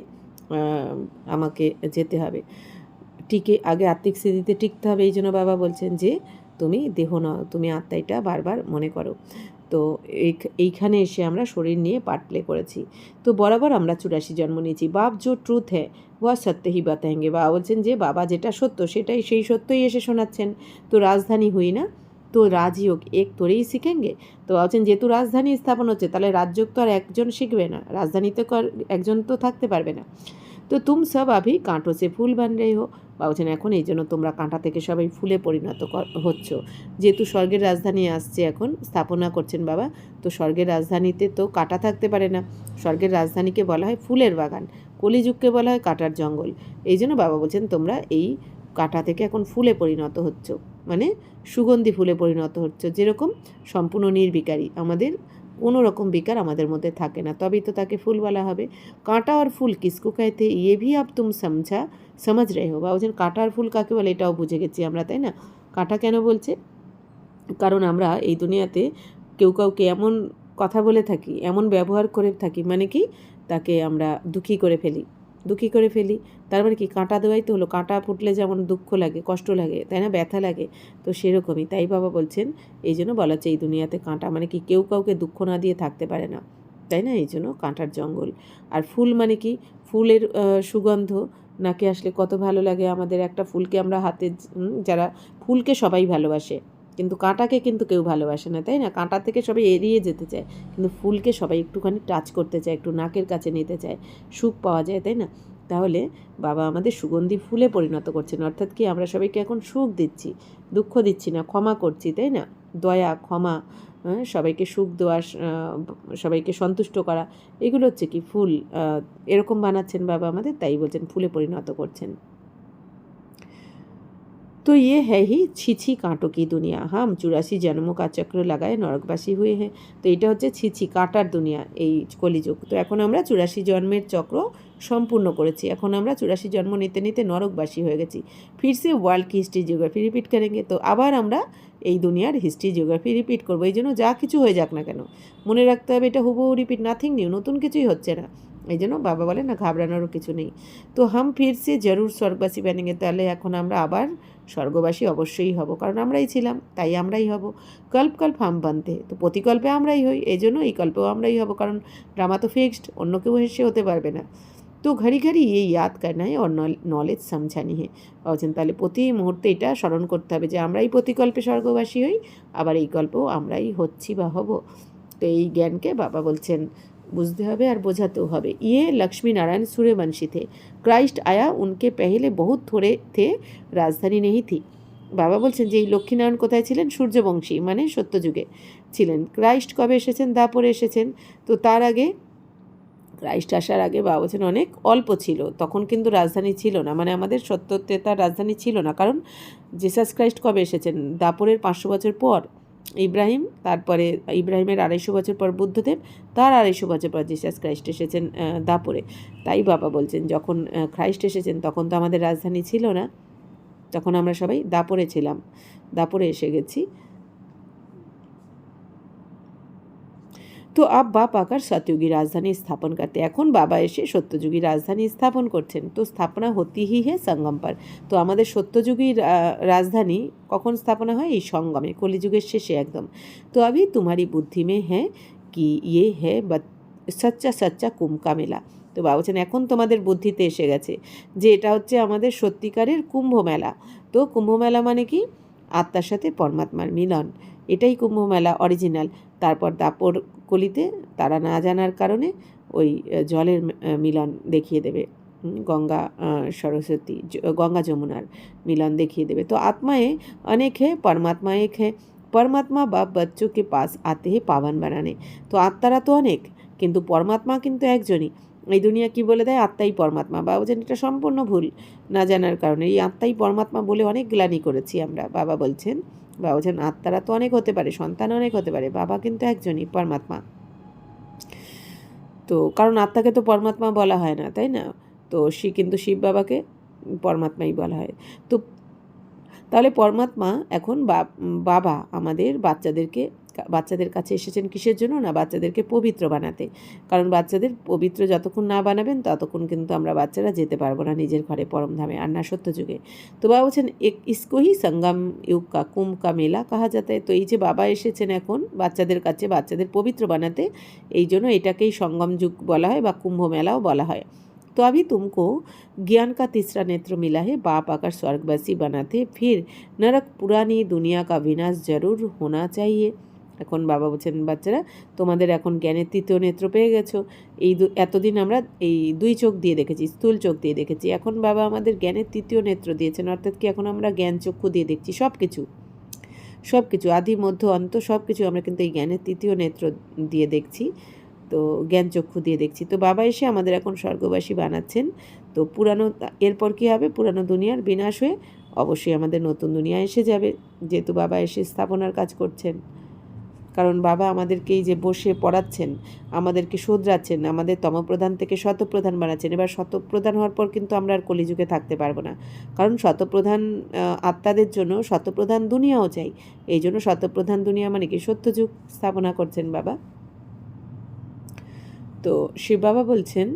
আমাকে যেতে হবে। আগে আত্মিক স্থিতিতে টিকতে হবে। এই জন্য বাবা বলছেন যে তুমি দেহ নও, তুমি আত্মা, এটা বারবার মনে করো। তো এইখানে এসে আমরা শরীর নিয়ে পার্ট প্লে করেছি। তো বরাবর আমরা 84 জন্ম নিয়েছি। বাপ যে ট্রুথ হ্যাঁ ওয়া সত্য হি বাতায়েঙ্গে, বাবা বলছেন যে বাবা যেটা সত্য সেটাই, সেই সত্যই এসে শোনাচ্ছেন। তো রাজধানী হুই না, তো রাজযোগ এক তোরেই শিখেঙ্গে। তো বলছেন যেহেতু রাজধানী স্থাপন হচ্ছে, তাহলে রাজযোগ তো আর একজন শিখবে না, রাজধানীতে একজন তো থাকতে পারবে না। তো তুম সব আভি কাঁটো সে ফুল বান রে হো, বা বলছেন এখন এই জন্য তোমরা কাঁটা থেকে সবাই ফুলে পরিণত হচ্ছ। যেহেতু স্বর্গের রাজধানী আসছে, এখন স্থাপনা করছেন বাবা, তো স্বর্গের রাজধানীতে তো কাঁটা থাকতে পারে না। স্বর্গের রাজধানীকে বলা হয় ফুলের বাগান, কলিযুগকে বলা হয় কাঁটার জঙ্গল। এই জন্য বাবা বলছেন তোমরা এই কাঁটা থেকে এখন ফুলে পরিণত হচ্ছ, মানে সুগন্ধি ফুলে পরিণত হচ্ছ। যেরকম সম্পূর্ণ নির্বিকারী, আমাদের কোনো রকম বিকার আমাদের মধ্যে থাকে না, তবেই তো তাকে ফুল বলা হবে। কাঁটা আর ফুল কিসকো कहते ये भी अब तुम समझ रहे हो, বা বলছেন কাঁটা আর ফুল কাকে বলে এটাও বুঝে গেছি আমরা, তাই না? কাঁটা কেন বলছে, কারণ আমরা এই দুনিয়াতে কেউ কাউকে এমন কথা বলে থাকি, এমন ব্যবহার করে থাকি, মানে কি তাকে আমরা দুঃখী করে ফেলি। তার মানে কি, কাঁটা দেওয়াই তো হলো। কাঁটা ফুটলে যেমন দুঃখ লাগে, কষ্ট লাগে, তাই না, ব্যথা লাগে, তো সেরকমই। তাই বাবা বলছেন এই জন্য বলা হচ্ছে এই দুনিয়াতে কাঁটা, মানে কি কেউ কাউকে দুঃখ না দিয়ে থাকতে পারে না, তাই না, এই জন্য কাঁটার জঙ্গল। আর ফুল মানে কি, ফুলের সুগন্ধ নাকে আসলে কত ভালো লাগে আমাদের। একটা ফুলকে আমরা হাতে, যারা ফুলকে সবাই ভালোবাসে, কিন্তু কাঁটাকে কিন্তু কেউ ভালোবাসে না, তাই না? কাঁটা থেকে সবাই এড়িয়ে যেতে চায়, কিন্তু ফুলকে সবাই একটুখানি টাচ করতে চায়, একটু নাকের কাছে নিতে চায়, সুখ পাওয়া যায়, তাই না? তাহলে বাবা আমাদের সুগন্ধি ফুলে পরিণত করছেন, অর্থাৎ কি আমরা সবাইকে এখন সুখ দিচ্ছি, দুঃখ দিচ্ছি না, ক্ষমা করছি, তাই না? দয়া, ক্ষমা, সবাইকে সুখ দেওয়া, সবাইকে সন্তুষ্ট করা, এগুলো হচ্ছে কি ফুল। এরকম বানাচ্ছেন বাবা আমাদের, তাই বলছেন ফুলে পরিণত করছেন। तो ये है ही ছিছি কাঁটো কি দুনিয়া, হাম 84 জন্ম কা চক্র লাগায় নরকবাসী হয়ে হ্যাঁ। তো এটা হচ্ছে ছিছি কাঁটার দুনিয়া, এই কলিযুগ। তো এখন আমরা 84 জন্মের চক্র সম্পূর্ণ করেছি, এখন আমরা 84 জন্ম নিতে নিতে নরকবাসী হয়ে গেছি। ফিরসে ওয়ার্ল্ড কি হিস্ট্রি জিওগ্রাফি রিপিট করেंगे, তো আবার আমরা এই দুনিয়ার হিস্ট্রি জিওগ্রাফি রিপিট করবো। এই জন্য যা কিছু হয়ে যাক না কেন মনে রাখতে হবে এটা হুবহু রিপিট, নাথিং নিউ, নতুন কিছুই হচ্ছে না। এই জন্য বাবা বলেন না ঘাবড়ানোরও কিছু নেই। তো হাম ফিরসে জরুর স্বর্গবাসী বানেঙ্গে, তাহলে এখন আমরা আবার স্বর্গবাসী অবশ্যই হব, কারণ আমরাই ছিলাম, তাই আমরাই হব। কল্প হাম বানতে, তো প্রতিকল্পে আমরাই হই, এই জন্য এই কল্পেও আমরাই হব, কারণ ড্রামা তো ফিক্সড, অন্য কেউ এসে হতে পারবে না। তো ঘড়ি ঘড়ি এই ইয়াদ করনা হয় আর নলেজ সমঝানি হে, বলছেন তাহলে প্রতি মুহূর্তে এটা স্মরণ করতে হবে যে আমরাই প্রতিকল্পে স্বর্গবাসী হই, আবার এই গল্পও আমরাই হচ্ছি বা হব। তো এই জ্ঞানকে বাবা বলছেন বুঝতে হবে আর বোঝাতেও হবে। ये लक्ष्मी नारायण सूर्यवंशी थे, क्राइस्ट आया उनके पहले बहुत थोड़े थे, রাজধানী नहीं थी। বাবা বলছেন যে এই লক্ষ্মীনারায়ণ কোথায় ছিলেন? সূর্যবংশী, মানে সত্যযুগে ছিলেন। ক্রাইস্ট কবে এসেছেন? দাপরে এসেছেন। তো তার আগে, ক্রাইস্ট আসার আগে বাবা বলছেন অনেক অল্প ছিল, তখন কিন্তু রাজধানী ছিল না, মানে আমাদের সত্য ত্রেতার রাজধানী ছিল না। কারণ জিসাস ক্রাইস্ট কবে এসেছেন? দাপরের 500 বছর পর ইব্রাহিম, তারপরে ইব্রাহিমের 250 বছর পর বুদ্ধদেব, তার 250 বছর পর জিসাস ক্রাইস্ট এসেছেন দাপরে। তাই বাবা বলছেন যখন খ্রাইস্ট এসেছেন তখন তো আমাদের রাজধানী ছিল না, তখন আমরা সবাই দাপরে ছিলাম, দাপরে এসে গেছি। তো আব বাপ আকার সত্যযুগী রাজধানী স্থাপন করতে, এখন বাবা এসে সত্যযুগী রাজধানী স্থাপন করছেন। তো স্থাপনা হতি হি হে সঙ্গম পর। তো আমাদের সত্যযুগী রাজধানী কখন স্থাপনা হয়? এই সঙ্গমে, কলিযুগের শেষে একদম। তো আবি তোমারি বুদ্ধি মে হ্যাঁ কি ইয়ে হ্যাঁ সচ্চা সচ্চা কুম্ভ কা মেলা। তো বাবা বলছেন এখন তোমাদের বুদ্ধিতে এসে গেছে যে এটা হচ্ছে আমাদের সত্যিকারের কুম্ভ মেলা। তো কুম্ভ মেলা মানে কি? আত্মার সাথে পরমাত্মার মিলন, এটাই কুম্ভ মেলা অরিজিনাল। তারপর দাপর কলিতে তারা না জানার কারণে ওই জলের মিলন দেখিয়ে দেবে, গঙ্গা সরস্বতী, গঙ্গা যমুনার মিলন দেখিয়ে দেবে। তো আত্মায় অনেক হে, পরমাত্মা এক হে, পরমাত্মা বাপ বাচ্চোকে পাস আতে হে পাবন বানানে। তো আত্মারা তো অনেক, কিন্তু পরমাত্মা কিন্তু একজনই। এই দুনিয়া কি বলে দেয়? আত্মাই পরমাত্মা। বাবা বলছেন এটা সম্পূর্ণ ভুল, না জানার কারণে। এই আত্মাই পরমাত্মা বলে অনেক গ্লানি করেছি আমরা। বাবা বলছেন, বাবা বলছেন আত্মারা তো অনেক হতে পারে, সন্তান অনেক হতে পারে, বাবা কিন্তু একজনই, পরমাত্মা। তো কারণ আত্মাকে তো পরমাত্মা বলা হয় না, তাই না? তো কিন্তু শিব বাবাকে পরমাত্মাই বলা হয়। তো তাহলে পরমাত্মা এখন বাবা আমাদের বাচ্চাদের কাছে এসেছেন কিসের জন্য? না বাচ্চাদেরকে পবিত্র বানাতে। কারণ বাচ্চাদের পবিত্র যতক্ষণ না বানাবেন ততক্ষণ কিন্তু আমরা বাচ্চারা যেতে পারবো না নিজের ঘরে পরমধামে, আর না সত্যযুগে। তো বাবা বলছেন ইসকোহি সঙ্গম ইউগ কা কুম্ভ কা মেলা কাহা যাতা है। তো এই যে বাবা এসেছেন এখন বাচ্চাদের কাছে, বাচ্চাদের পবিত্র বানাতে, এই জন্য এটাকেই সঙ্গম যুগ বলা হয় বা কুম্ভ মেলাও বলা হয়। तो अभी तुमको ज्ञान का तीसरा नेत्र मिला है, बाप आकर स्वर्गवासी बनाते, फिर नरक पुरानी दुनिया का विनाश जरूर होना चाहिए। এখন বাবা বলছেন বাচ্চারা তোমাদের এখন জ্ঞানের তৃতীয় নেত্র পেয়ে গেছো। এই এতদিন আমরা এই 2 চোখ দিয়ে দেখেছি, স্থূল চোখ দিয়ে দেখেছি, এখন বাবা আমাদের জ্ঞানের তৃতীয় নেত্র দিয়েছেন, অর্থাৎ কি এখন আমরা জ্ঞান চক্ষু দিয়ে দেখছি সব কিছু আদি মধ্য অন্ত সব কিছু আমরা কিন্তু এই জ্ঞানের তৃতীয় নেত্র দিয়ে দেখছি, তো জ্ঞান চক্ষু দিয়ে দেখছি। তো বাবা এসে আমাদের এখন স্বর্গবাসী বানাচ্ছেন। তো পুরানো, এরপর কী হবে? পুরানো দুনিয়ার বিনাশ হয়ে অবশ্যই আমাদের নতুন দুনিয়া এসে যাবে, যেহেতু বাবা এসে স্থাপনার কাজ করছেন। কারণ বাবা আমাদেরকেই যে বসে পড়াচ্ছেন, আমাদেরকে শোধরাচ্ছেন, আমাদের তমপ্রধান থেকে শতপ্রধান বানাচ্ছেন। এবার শতপ্রধান হওয়ার পর কিন্তু আমরা আর কলিযুগে থাকতে পারবো না, কারণ শতপ্রধান আত্মাদের জন্য শতপ্রধান দুনিয়াও চাই। এই জন্য শতপ্রধান দুনিয়া মানে কি? সত্যযুগ স্থাপনা করছেন বাবা। তো শিব বাবা বলছেন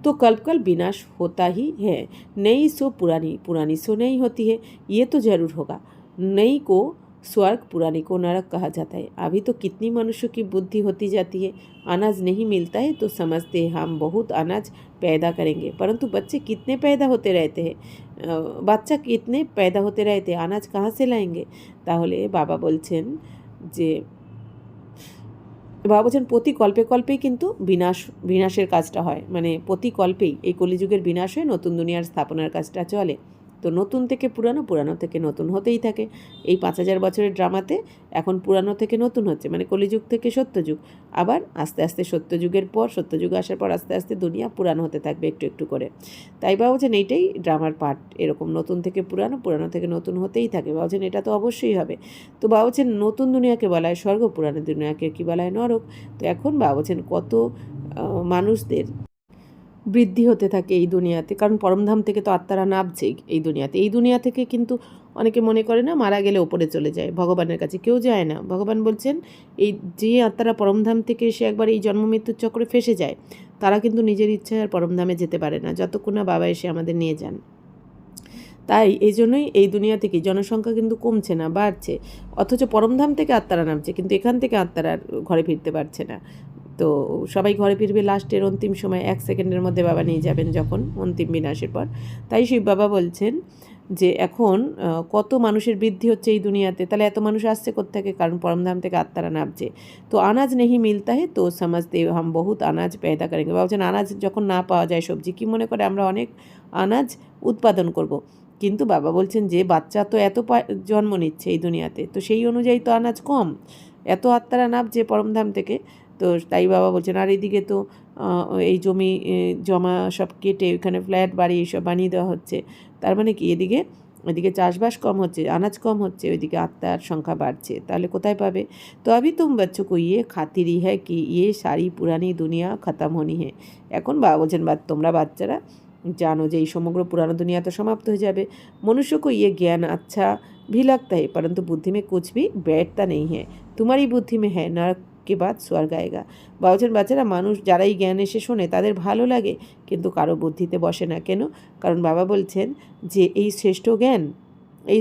तो कल्प कल विनाश होता ही है, नई सो पुरानी, पुरानी सो नई होती है, ये तो जरूर होगा। नई को स्वर्ग, पुरानी को नरक कहा जाता है। अभी तो कितनी मनुष्यों की बुद्धि होती जाती है, अनाज नहीं मिलता है तो समझते हैं हम बहुत अनाज पैदा करेंगे, परंतु बच्चे कितने पैदा होते रहते हैं, बच्चा कितने पैदा होते रहते हैं, अनाज कहाँ से लाएंगे। তাহলে বাবা বলছেন যে বাবা বলছেন প্রতি কল্পে কল্পেই কিন্তু বিনাশের কাজটা হয়, মানে প্রতি কল্পেই এই কলিযুগের বিনাশ হয়ে নতুন দুনিয়ার স্থাপনার কাজটা চলে। তো নতুন থেকে পুরানো, পুরানো থেকে নতুন হতেই থাকে। এই 5000 বছরের ড্রামাতে এখন পুরানো থেকে নতুন হচ্ছে, মানে কলিযুগ থেকে সত্যযুগ, আবার আস্তে আস্তে সত্যযুগের পর, সত্যযুগ আসার পর আস্তে আস্তে দুনিয়া পুরানো হতে থাকবে একটু একটু করে। তাই বাবা বলছেন এইটাই ড্রামার পার্ট, এরকম নতুন থেকে পুরানো, পুরানো থেকে নতুন হতেই থাকে। বাবা বলছেন এটা তো অবশ্যই হবে। তো বাবা বলছেন নতুন দুনিয়াকে বলা হয় স্বর্গ, পুরানো দুনিয়াকে কি বলা হয়? নরক। তো এখন বাবা বলছেন কত মানুষদের বৃদ্ধি হতে থাকে এই দুনিয়াতে, কারণ পরমধাম থেকে তো আত্মারা নামছে এই দুনিয়াতে। এই দুনিয়া থেকে কিন্তু অনেকে মনে করে না মারা গেলে ওপরে চলে যায় ভগবানের কাছে, কেউ যায় না। ভগবান বলছেন এই যে আত্মারা পরমধাম থেকে এসে একবার এই জন্ম মৃত্যুর চক্রে ফেসে যায়, তারা কিন্তু নিজের ইচ্ছায় আর পরমধামে যেতে পারে না, যতক্ষণ না বাবা এসে আমাদের নিয়ে যান। তাই এই জন্যই এই দুনিয়া থেকে জনসংখ্যা কিন্তু কমছে না, বাড়ছে, অথচ পরমধাম থেকে আত্মারা নামছে, কিন্তু এখান থেকে আত্মারা ঘরে ফিরতে পারছে না। তো সবাই ঘরে ফিরবে লাস্টের অন্তিম সময়, 1 সেকেন্ডের মধ্যে বাবা নিয়ে যাবেন যখন অন্তিম বিনাশের পর। তাই শিব বাবা বলছেন যে এখন কত মানুষের বৃদ্ধি হচ্ছে এই দুনিয়াতে, তাহলে এত মানুষ আসছে কোত্থেকে? কারণ পরমধাম থেকে আত্মারা নামছে। তো আনাজ নেহি মিলতা হে তো সমঝতে হাম বহুত আনাজ পেদা করেঙ্গে। ভাবছেন আনাজ যখন না পাওয়া যায়, সবজি কি মনে করে আমরা অনেক আনাজ উৎপাদন করব। কিন্তু বাবা বলছেন যে বাচ্চা তো এত জন্ম নিচ্ছে এই দুনিয়াতে, তো সেই অনুযায়ী তো আনাজ কম, এত আত্মারা নামছে পরমধাম থেকে। তো তাই বাবা বলছেন, আর এইদিকে তো এই জমি জমা সব কেটে ওইখানে ফ্ল্যাট বাড়ি এইসব বানিয়ে দেওয়া হচ্ছে। তার মানে কি এদিকে চাষবাস কম হচ্ছে, আনাজ কম হচ্ছে, ওইদিকে আত্মার সংখ্যা বাড়ছে, তাহলে কোথায় পাবে? তো আবি তুম বাচ্চো কো ইয়ে খাতিরি হ্যাঁ কি ইয়ে সারি পুরানি দুনিয়া খতম হনি হ্যাঁ। এখন বাবা বলছেন তোমরা বাচ্চারা জানো যে এই সমগ্র পুরানো দুনিয়া তো সমাপ্ত হয়ে যাবে। মনুষ্য কো ইয়ে জ্ঞান আচ্ছা भी लगता है परंतु बुद्धि में कुछ भी बैठता नहीं है, तुम्हारी बुद्धि में है नरक के बाद स्वर्ग आएगा। বলছেন বাচ্চারা মানুষ যারা এই জ্ঞান এসে শোনে তাদের ভালো লাগে, কিন্তু কারো বুদ্ধিতে বসে না। কেন? কারণ বাবা বলছেন যে এই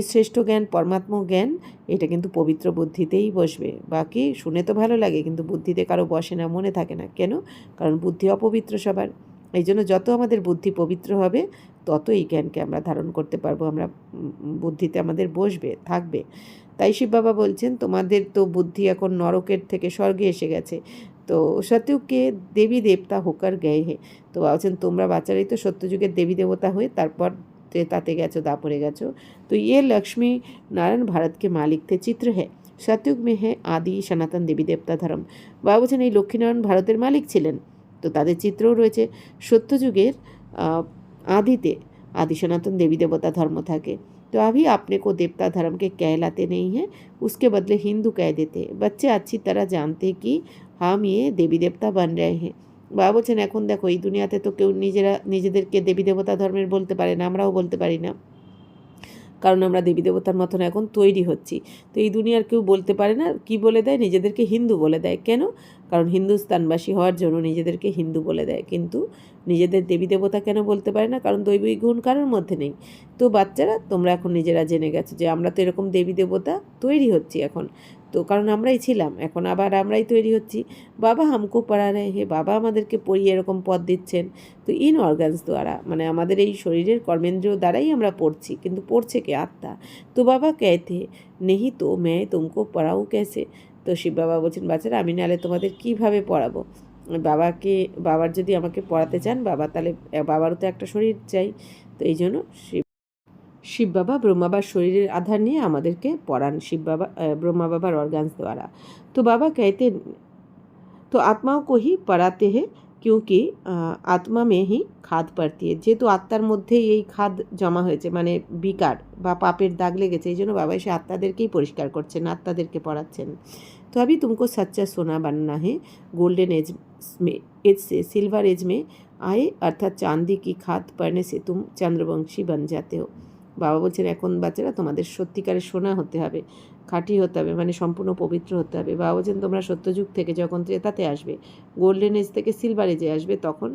শ্রেষ্ঠ জ্ঞান পরমাত্ম জ্ঞান, এটা কিন্তু পবিত্র বুদ্ধিতেই বসবে। বাকি শুনে তো ভালো লাগে, কিন্তু বুদ্ধিতে কারো বসে না, মনে থাকে না। কেন? কারণ বুদ্ধি অপবিত্র সবার। এই জন্য যত আমাদের বুদ্ধি পবিত্র হবে তত এই জ্ঞানকে আমরা ধারণ করতে পারবো, আমরা বুদ্ধিতে আমাদের বসবে, থাকবে। তাই শিব বাবা বলছেন তোমাদের তো বুদ্ধি এখন নরকের থেকে স্বর্গে এসে গেছে, তো সত্যযুগে দেবী দেবতা হোকার গয়ে হে। তো বলছেন তোমরা বাচ্চারাই তো সত্যযুগের দেবী দেবতা হয়ে তারপর তাতে গেছো, দাপরে গেছো। তো ইয়ে লক্ষ্মী নারায়ণ ভারত কে মালিক थे চিত্র है सतयुग में है আদি সনাতন দেবী দেবতা ধর্ম। বাবা বলছেন এই লক্ষ্মীনারায়ণ ভারতের মালিক ছিলেন, তো তাদের চিত্রও রয়েছে। সত্যযুগের आदिते आदि सनातन देवी देवता धर्म থাকে। तो अभी अपने को देवता धर्म के कहलाते नहीं हैं, उसके बदले हिंदू कह देते हैं। बच्चे अच्छी तरह जानते हैं कि हम ये देवी देवता बन रहे हैं। বাবা বলছেন এখন দেখো এই দুনিয়াতে তো কেউ নিজেদেরকে দেবী দেবতা ধর্মের বলতে পারে না, আমরাও বলতে পারি না, কারণ আমরা দেবী দেবতার মতন এখন তৈরি হচ্ছি। তো এই দুনিয়ার কেউ বলতে পারে না, কি বলে দেয়? নিজেদেরকে হিন্দু বলে দেয়। কেন? কারণ হিন্দুস্তানবাসী হওয়ার জন্য নিজেদেরকে হিন্দু বলে দেয়, কিন্তু নিজেদের দেবী দেবতা কেন বলতে পারে না? কারণ দৈবিক গুণ কারোর মধ্যে নেই। তো বাচ্চারা তোমরা এখন নিজেরা জেনে গেছো যে আমরা তো এরকম দেবী দেবতা তৈরি হচ্ছি এখন, তো কারণ আমরাই ছিলাম, এখন আবার আমরাই তৈরি হচ্ছি। বাবা হামকো পড়া রে হে, বাবা আমাদেরকে পড়িয়ে এরকম পথ দিচ্ছেন। তো ইন অর্গানস দ্বারা, মানে আমাদের এই শরীরের কর্মেন্দ্রিয় দ্বারাই আমরা পড়ছি, কিন্তু পড়ছে কে? আত্মা। তো বাবা कहते नहीं तो मैं तुमको पढ़ाऊँ कैसे। তো শিব বাবা বলছেন বাচ্চারা আমি নাহলে তোমাদের কিভাবে পড়াবো? বাবার যদি আমাকে পড়াতে চান বাবা, তাহলে বাবারও তো একটা শরীর চাই। তো এই জন্য শিব বাবা ব্রহ্মা বাবার শরীরের আধার নিয়ে আমাদেরকে পড়ান, ব্রহ্মা বাবার অর্গানস দ্বারা। তো বাবা कहते तो आत्माओं को ही पढ़ाते हैं क्योंकि আত্মা মে হি খাদ পড়তি है, যেহেতু আত্মার মধ্যেই এই খাদ জমা হয়েছে, মানে বিকার বা পাপের দাগ লেগেছে, এই জন্য বাবা এসে আত্মাদেরকেই পরিষ্কার করছেন, আত্মাদেরকে পড়াচ্ছেন। तो अभी तुमको सच्चा सोना बनना है, गोल्डन एज से सिल्वर एज में आए, अर्थात चांदी की खाद पड़ने से तुम चंद्रवंशी बन जाते हो। বাবা বলছেন এখন বাচ্চারা তোমাদের সত্যিকারের সোনা হতে হবে, খাঁটি হতে হবে, মানে সম্পূর্ণ পবিত্র হতে হবে। বাবা বলছেন তোমরা সত্যযুগ থেকে যখন ত্রেতাতে আসবে, গোল্ডেন এজ থেকে সিলভার এজে আসবে, তখন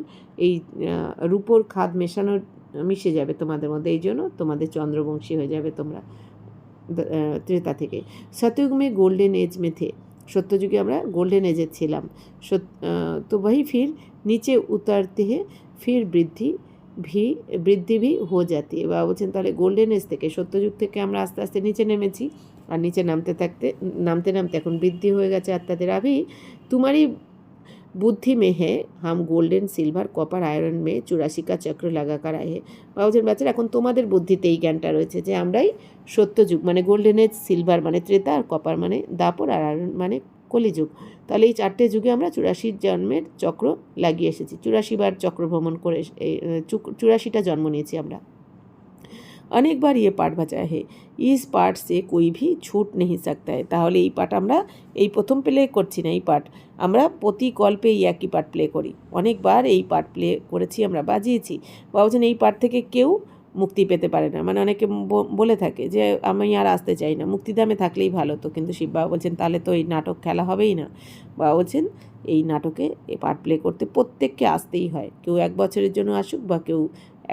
এই রূপোর খাদ মিশে যাবে তোমাদের মধ্যে, এই জন্য তোমাদের চন্দ্রবংশী হয়ে যাবে তোমরা ত্রেতা থেকে। সতयुग में गोल्डन एज में थे, সত্যযুগে আমরা গোল্ডেন এজে ছিলাম। তো वही फिर नीचे उतरते हैं, फिर বৃদ্ধি ভি হো যাতি है। বাবা বলছেন তাহলে গোল্ডেন এজ থেকে, সত্যযুগ থেকে আমরা আস্তে আস্তে নিচে নেমেছি, আর নিচে নামতে নামতে এখন বৃদ্ধি হয়ে গেছে আত্মাদের। আভি तुम्हारी बुद्धि में है हम गोल्डन सिल्वर कॉपर आयरन में 84 का चक्र লাগা कर आए हैं। বাবা বলছেন বাচ্চারা এখন তোমাদের বুদ্ধিতে এই জ্ঞানটা রয়েছে যে আমরাই সত্যযুগ, মানে গোল্ডেন এজ, সিলভার মানে ত্রেতা, আর কপার মানে দাপর, আর আয়রন মানে কলিযুগ। তাহলে এই 4টে যুগে আমরা 84 জন্মের চক্র লাগিয়ে এসেছি, 84 বার চক্র ভ্রমণ করে 84টা জন্ম নিয়েছি আমরা। অনেক বার ये पाठ बचा है, इस पाठ से कोई भी छूट नहीं सकता है। তাহলে এই পাঠ আমরা এই প্রথম প্লে করছি না, এই পাঠ আমরা প্রতি কল্পে এই একই পাঠ প্লে করি, অনেকবার এই পাঠ প্লে করেছি, আমরা বাজিয়েছি। বলছেন এই পাঠ থেকে কেউ মুক্তি পেতে পারে না, মানে অনেকে বলে থাকে যে আমি আর আসতে চাই না, মুক্তিধামে থাকলেই ভালো। তো কিন্তু শিব বাবা বলছেন তাহলে তো এই নাটক খেলা হবেই না। বাবা বলছেন এই নাটকে এই পাঠ প্লে করতে প্রত্যেককে আসতেই হয়, কেউ 1 বছরের জন্য আসুক, বা কেউ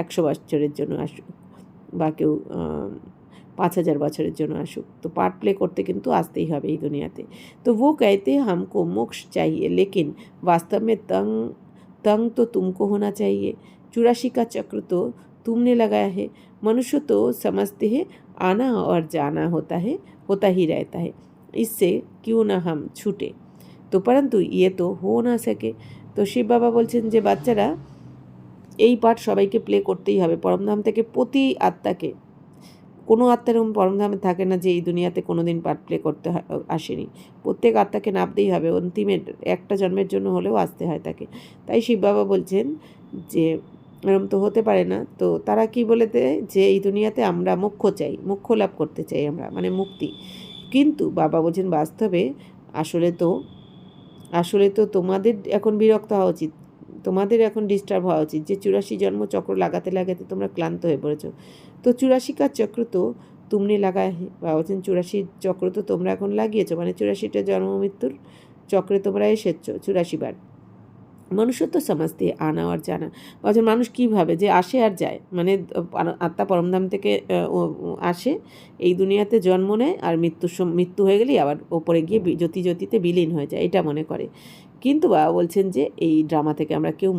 100 বছরের জন্য আসুক, বা কেউ 5000 বছরের জন্য আসুক, তো পার্ট প্লে করতে কিন্তু আসতেই হবে এই দুনিয়াতে। তো वो कहते हैं हमको मोक्ष चाहिए लेकिन वास्तव में तंग तो तुमको होना चाहिए। 84 का चक्र तो तुमने लगाया है। मनुष्य तो समझते हैं आना और जाना होता ही रहता है, इससे क्यों ना हम छूटे, तो परंतु ये तो हो ना सके। তো শিব বাবা বলছেন যে বাচ্চারা এই পাঠ সবাইকে প্লে করতেই হবে। পরমধাম থেকে প্রতি আত্মাকে, কোনো আত্মা এরকম পরমধামে থাকে না যে এই দুনিয়াতে কোনো দিন পার্ট প্লে করতে আসেনি। প্রত্যেক আত্মাকে নামতেই হবে, অন্তিমের একটা জন্মের জন্য হলেও আসতে হয় তাকে। তাই শিব বাবা বলছেন যে এরকম তো হতে পারে না। তো তারা কি বলে দেয় যে এই দুনিয়াতে আমরা মোক্ষ চাই, মোক্ষ লাভ করতে চাই আমরা, মানে মুক্তি। কিন্তু বাবা বলছেন বাস্তবে আসলে তো তোমাদের এখন বিরক্ত হওয়া উচিত, তোমাদের এখন ডিস্টার্ব হওয়া উচিত যে 84 জন্ম চক্র লাগাতে লাগাতে তোমরা ক্লান্ত হয়ে পড়েছো। তো 84 का चक्र तो तुमने लगाया है। বাবা বলছেন 84 চক্র তো তোমরা এখন লাগিয়েছো, মানে 84টা জন্ম মৃত্যুর চক্রে তোমরা এসেছো 84 বার। মনুষ্য তো সমাজতে আনা আর জানা। বলছেন মানুষ কীভাবে যে আসে আর যায়, মানে আত্মা পরমধাম থেকে আসে, এই দুনিয়াতে জন্ম নেয়, আর মৃত্যু হয়ে গেলেই আবার ওপরে গিয়ে জ্যোতিতে বিলীন হয়ে যায়, এটা মনে করে। কিন্তু বাবা বলছেন যে এই ড্রামা থেকে আমরা কেউ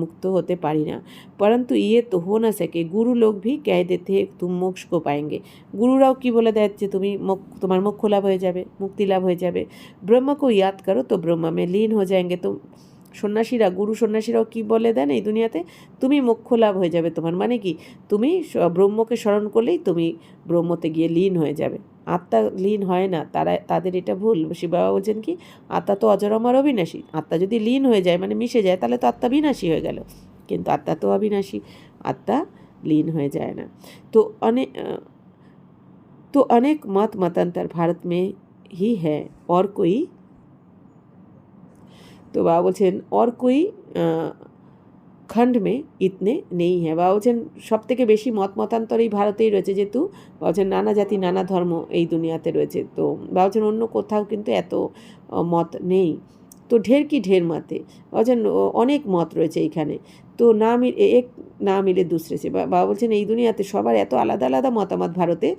মুক্ত হতে পারি না। পরন্তু ইয়ে তো হো না সকে, গুরু লোক ভি কহ দেতে হে তুম মোক্ষ কো পায়েঙ্গে। গুরুরাও কি বলে দেয় যে তোমার মোক্ষ লাভ হয়ে যাবে, মুক্তি লাভ হয়ে যাবে। ব্রহ্ম কো ইয়াদ করো তো ব্রহ্ম মে লীন হয়ে যাएंगे। তো গুরু সন্ন্যাসীরাও কি বলে দেন এই দুনিয়াতে, তুমি মোক্ষ লাভ হয়ে যাবে তোমার, মানে কি তুমি ব্রহ্মকে স্মরণ করলেই তুমি ব্রহ্মতে গিয়ে লীন হয়ে যাবে। আত্মা লীন হয় না, তাদের এটা ভুল। শিব বাবা বলছেন কি আত্মা তো অজর অমর অবিনাশী, আত্মা যদি লীন হয়ে যায় মানে মিশে যায় তাহলে তো আত্মা বিনাশী হয়ে গেল, কিন্তু আত্মা তো অবিনাশী, আত্মা লীন হয়ে যায় না। তো অনেক মতান্তর ভারত মে হি হ্যায় और कोई, তো বাবা বলছেন और कोई খণ্ড মে ইতনে নেই হ্যাঁ। বাবা বলছেন সব থেকে বেশি মতান্তর এই ভারতেই রয়েছে, যেহেতু বাবা বলছেন নানা জাতি নানা ধর্ম এই দুনিয়াতে রয়েছে। তো বাবা বলছেন অন্য কোথাও কিন্তু এত মত নেই। তো ঢের মতে বলছেন অনেক মত রয়েছে এইখানে। তো এক না মিলে দুসরে সে। বাবা বলছেন এই দুনিয়াতে সবার এত আলাদা আলাদা মতামত ভারতে,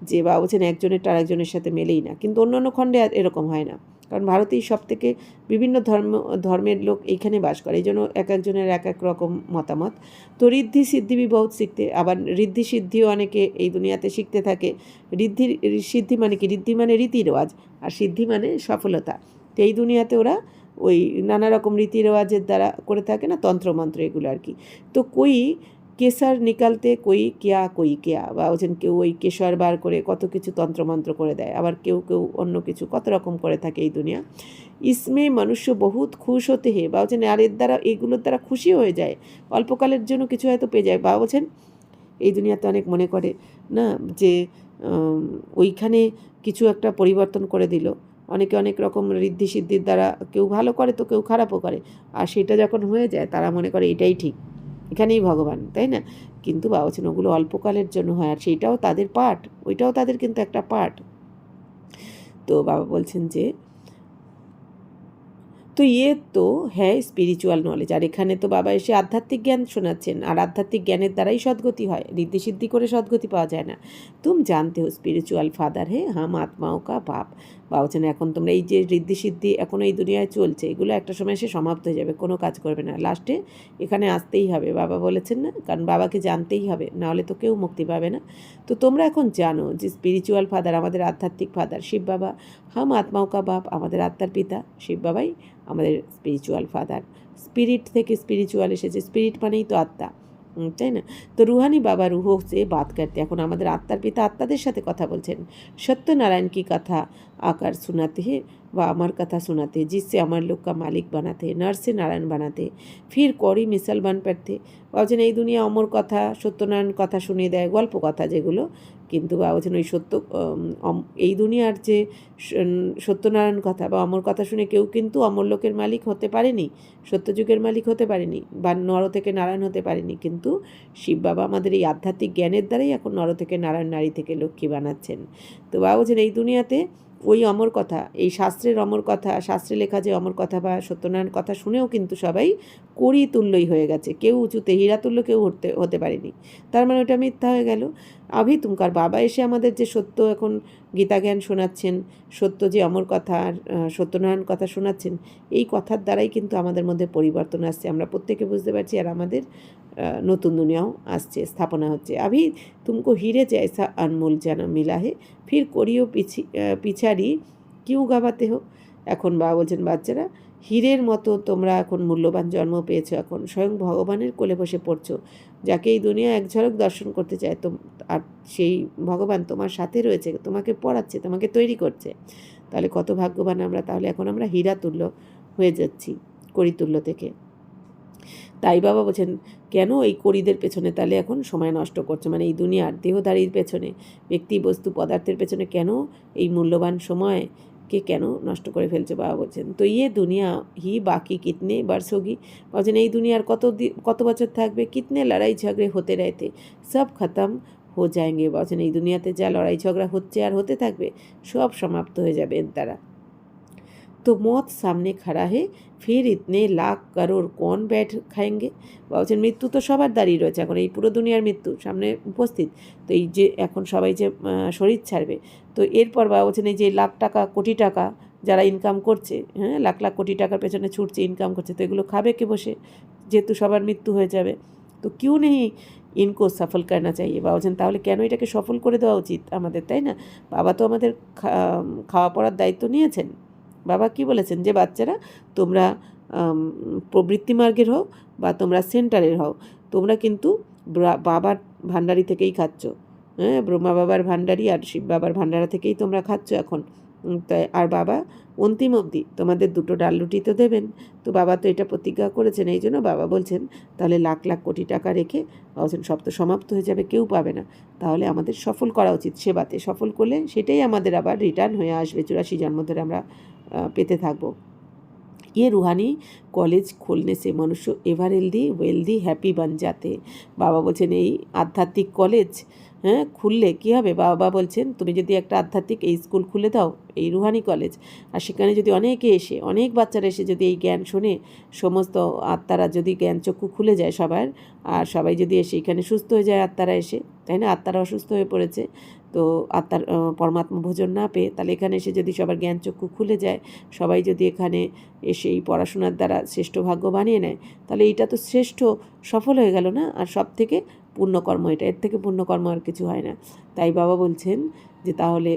যে বাবা বলছেন একজনের আর একজনের সাথে মেলেই না। কিন্তু অন্যান্য খণ্ডে এরকম হয় না, কারণ ভারতেই সব থেকে বিভিন্ন ধর্মের লোক এইখানে বাস করে, এই জন্য এক একজনের এক এক রকম মতামত। তো ঋদ্ধি সিদ্ধি বি বহুত শিখতে, আবার ঋদ্ধি সিদ্ধিও অনেকে এই দুনিয়াতে শিখতে থাকে। সিদ্ধি মানে কি, ঋদ্ধি মানে রীতি রেওয়াজ, আর সিদ্ধি মানে সফলতা। তো এই দুনিয়াতে ওরা ওই নানা রকম রীতি রেওয়াজের দ্বারা করে থাকে না, তন্ত্রমন্ত্র এগুলো আর কি। তো কই কেশর নিকালতে কই কেয়া বা বলছেন কেউ ওই কেশর বার করে কত কিছু তন্ত্রমন্ত্র করে দেয়, আবার কেউ অন্য কিছু কত রকম করে থাকে এই দুনিয়া। ইসমে মনুষ্য বহুত খুশ হতে হে, বা বলছেন আর এগুলোর দ্বারা খুশি হয়ে যায়, অল্পকালের জন্য কিছু হয়তো পেয়ে যায়। বা বলছেন এই দুনিয়াতে অনেক মনে করে না যে ওইখানে কিছু একটা পরিবর্তন করে দিল, অনেকে অনেক রকম ঋদ্ধি সিদ্ধির দ্বারা কেউ ভালো করে তো কেউ খারাপও করে, আর সেটা যখন হয়ে যায় তারা মনে করে এটাই ঠিক, এখানেই ভগবান, তাই না? কিন্তু বাবা বলছেন ওগুলো অল্পকালের জন্য হয়, আর সেইটাও তাদের পাঠ, ওইটাও তাদের কিন্তু একটা পাঠ। তো বাবা বলছেন যে তো তো হ্যাঁ স্পিরিচুয়াল নলেজ, আর এখানে তো বাবা এসে আধ্যাত্মিক জ্ঞান শোনাচ্ছেন, আর আধ্যাত্মিক জ্ঞানের দ্বারাই সদ্গতি হয়, ঋদ্ধি সিদ্ধি করে সদ্গতি পাওয়া যায় না। তুম জানতে হো স্পিরিচুয়াল ফাদার হে হাম আত্মাও কা বাপ। বাবা বলছেন এখন তোমরা এই যে ঋদ্ধি সিদ্ধি এখন এই দুনিয়ায় চলছে, এগুলো একটা সময় এসে সমাপ্ত হয়ে যাবে, কোনো কাজ করবে না, লাস্টে এখানে আসতেই হবে, বাবা বলেছেন না, কারণ বাবাকে জানতেই হবে, নাহলে তো কেউ মুক্তি পাবে না। তো তোমরা এখন জানো যে স্পিরিচুয়াল ফাদার আমাদের আধ্যাত্মিক ফাদার শিব বাবা, হাম আত্মাও কা বাপ আমাদের আত্মার পিতা শিব বাবাই আমাদের স্পিরিচুয়াল ফাদার। স্পিরিট থেকে স্পিরিচুয়াল এসেছে, স্পিরিট মানেই তো আত্মা, তাই না? তো রুহানি বাবা রুহো সে বাত করতে, এখন আমাদের আত্মার পিতা আত্মাদের সাথে কথা বলছেন। সত্যনারায়ণ কি কথা आकर सुनाते हैं व अमर कथा सुनाते हैं, जिससे अमर लोग का मालिक बनाते हैं, नर से नारायण बनाते हैं, फिर कौड़ी मिसल बन पड़ते। বলছেন এই দুনিয়া অমর কথা সত্যনারায়ণ কথা শুনিয়ে দেয়, গল্প কথা যেগুলো, কিন্তু বা বলছেন ওই এই দুনিয়ার যে সত্যনারায়ণ কথা বা অমর কথা শুনে কেউ কিন্তু অমর লোকের মালিক হতে পারেনি, সত্যযুগের মালিক হতে পারেনি, বা নর থেকে নারায়ণ হতে পারেনি। কিন্তু শিব বাবা আমাদের এই আধ্যাত্মিক জ্ঞানের দ্বারাই এখন নর থেকে নারায়ণ, নারী থেকে লক্ষ্মী বানাচ্ছেন। তো বাবা বলছেন এই দুনিয়াতে ওই অমর কথা, এই শাস্ত্রের অমর কথা, শাস্ত্রে লেখা যে অমর কথা বা সত্যনারায়ণ কথা শুনেও কিন্তু সবাই কড়ি তুল্যই হয়ে গেছে, কেউ উঁচুতে হীরা তুল্য কেউ হতে পারেনি, তার মানে ওটা মিথ্যা হয়ে গেল। আভি তুমকার বাবা এসে আমাদের যে সত্য এখন গীতা জ্ঞান শোনাচ্ছেন, সত্য যে অমর কথা আর সত্যনারায়ণ কথা শোনাচ্ছেন, এই কথার দ্বারাই কিন্তু আমাদের মধ্যে পরিবর্তন আসছে, আমরা প্রত্যেকে বুঝতে পারছি, আর আমাদের নতুন দুনিয়াও আসছে, স্থাপনা হচ্ছে। আভি তুমকো হিরে জैसा अनमोल जन्म मिला है फिर করিও পিছারি কিউ গাবাতে হো। এখন বাবা বলছেন, বাচ্চারা হীরের মতো তোমরা এখন মূল্যবান জন্ম পেয়েছো, এখন স্বয়ং ভগবানের কোলে বসে পড়ছো, যাকে এই দুনিয়া এক ঝলক দর্শন করতে চায়, তো আর সেই ভগবান তোমার সাথে রয়েছে, তোমাকে পড়াচ্ছে, তোমাকে তৈরি করছে। তাহলে কত ভাগ্যবান আমরা, তাহলে এখন আমরা হীরা তুল্য হয়ে যাচ্ছি কড়িতুল্য থেকে। তাই বাবা বলছেন, কেন এই কড়িদের পেছনে তাহলে এখন সময় নষ্ট করছো, মানে এই দুনিয়ার দেহধারীর পেছনে, ব্যক্তি বস্তু পদার্থের পেছনে কেন এই মূল্যবান সময়কে কেন নষ্ট করে ফেলছো? বাবা বলছেন, তো ইয়ে দুনিয়া হি বাকি কিতনে বর্ষ হোগি। বলছেন এই দুনিয়ার কত বছর থাকবে, কিতনে লড়াই ঝগড়ে হতে রহতে, সব খতম হো যায়গে। বলছেন এই দুনিয়াতে যা লড়াই ঝগড়া হচ্ছে আর হতে থাকবে, সব সমাপ্ত হয়ে যাবে এর দ্বারা। तो मौत सामने खड़ा है, फिर इतने लाख करोड़ कौन बैठ खाएंगे। বলছেন মৃত্যু তো সবার দাঁড়িয়ে রয়েছে, এখন এই পুরো দুনিয়ার মৃত্যু সামনে উপস্থিত, তো এই যে এখন সবাই যে শরীর ছাড়বে, তো এরপর বাবা বলছেন এই যে লাখ টাকা কোটি টাকা যারা ইনকাম করছে, হ্যাঁ লাখ লাখ কোটি টাকার পেছনে ছুটছে, ইনকাম করছে, তো এগুলো খাবে কে বসে, যেহেতু সবার মৃত্যু হয়ে যাবে। তো কিউ নেই ইনকো সফল করনা চাইয়ে। বাবা বলছেন তাহলে কেন এটাকে সফল করে দেওয়া উচিত আমাদের, তাই না? বাবা তো আমাদের খাওয়া পড়ার দায়িত্ব নিয়েছেন। বাবা কি বলেছেন যে বাচ্চারা তোমরা প্রবৃত্তি মার্গের হও বা তোমরা সেন্টারের হও, তোমরা কিন্তু বাবার ভাণ্ডারি থেকেই খাচ্ছ, হ্যাঁ ব্রহ্মা বাবার ভাণ্ডারি আর শিব বাবার ভাণ্ডারা থেকেই তোমরা খাচ্ছ এখন। তাই আর বাবা অন্তিম অবধি তোমাদের দুটো ডাল রুটি তো দেবেন, তো বাবা তো এটা প্রতিজ্ঞা করেছেন, এই জন্য বাবা বলছেন তাহলে লাখ লাখ কোটি টাকা রেখে বলছেন সব তো সমাপ্ত হয়ে যাবে, কেউ পাবে না, তাহলে আমাদের সফল করা উচিত সেবাতে, সফল করলে সেটাই আমাদের আবার রিটার্ন হয়ে আসবে, 84 জন্ম ধরে আমরা পেতে থাকবো। ये रूहानी कॉलेज खोलने से मनुष्य एवर हेल्दी वेल्दी हैप्पी बन जाते। বাবা বলছেন এই আধ্যাত্মিক কলেজ হ্যাঁ খুললে কী হবে, বাবা বলছেন তুমি যদি একটা আধ্যাত্মিক এই স্কুল খুলে দাও, এই রুহানি কলেজ, আর সেখানে যদি অনেকে এসে, অনেক বাচ্চারা এসে যদি এই জ্ঞান শোনে, সমস্ত আত্মারা যদি জ্ঞান চক্ষু খুলে যায় সবার, আর সবাই যদি এসে এখানে সুস্থ হয়ে যায়, আত্মারা এসে, তাই না, আত্মারা অসুস্থ হয়ে পড়েছে, তো আত্মার পরমাত্মা ভোজন না পেয়ে, তাহলে এখানে এসে যদি সবার জ্ঞান চক্ষু খুলে যায়, সবাই যদি এখানে এসে এই পড়াশোনার দ্বারা শ্রেষ্ঠ ভাগ্য বানিয়ে নেয়, তাহলে এইটা তো শ্রেষ্ঠ সফল হয়ে গেল না, আর সব থেকে পুণ্যকর্ম এটা, এর থেকে পুণ্যকর্ম আর কিছু হয় না। তাই বাবা বলছেন যে তাহলে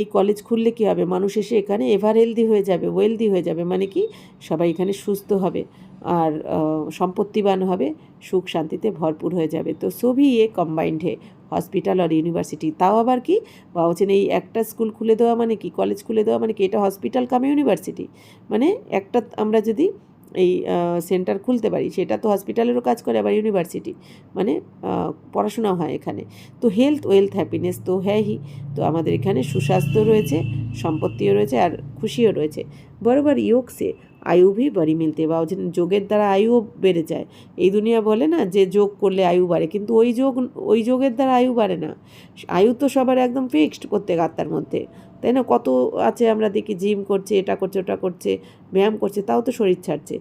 এই কলেজ খুললে কী হবে, মানুষ এসে এখানে এভার হেলদি হয়ে যাবে, ওয়েলদি হয়ে যাবে, মানে কি সবাই এখানে সুস্থ হবে আর সম্পত্তিবান হবে, সুখ শান্তিতে ভরপুর হয়ে যাবে। তো সবই এ কম্বাইন্ড হে হসপিটাল আর ইউনিভার্সিটি, তাও আবার কি বাবা বলছেন এই একটা স্কুল খুলে দেওয়া মানে কি, কলেজ খুলে দেওয়া মানে কি, এটা হসপিটাল কাম ইউনিভার্সিটি, মানে একটা আমরা যদি এই সেন্টার খুলতে পারি, সেটা তো হসপিটালেরও কাজ করে, আবার ইউনিভার্সিটি মানে পড়াশোনাও হয় এখানে। তো হেলথ ওয়েলথ হ্যাপিনেস তো হ্যাঁ হি, তো আমাদের এখানে সুস্বাস্থ্য রয়েছে, সম্পত্তিও রয়েছে আর খুশিও রয়েছে। বরাবর যোগ সে আয়ু ভি বড়ি মিলতে, বা যোগের দ্বারা আয়ুও বেড়ে যায়। এই দুনিয়া বলে না যে যোগ করলে আয়ু বাড়ে, কিন্তু ওই যোগের দ্বারা আয়ু বাড়ে না, আয়ু তো সবার একদম ফিক্সড প্রত্যেক আত্মার মধ্যে, তাই না? কত আছে আমরা দেখি জিম করছে, এটা করছে, ওটা করছে, ব্যায়াম করছে, তাও তো শরীর ছাড়ছে,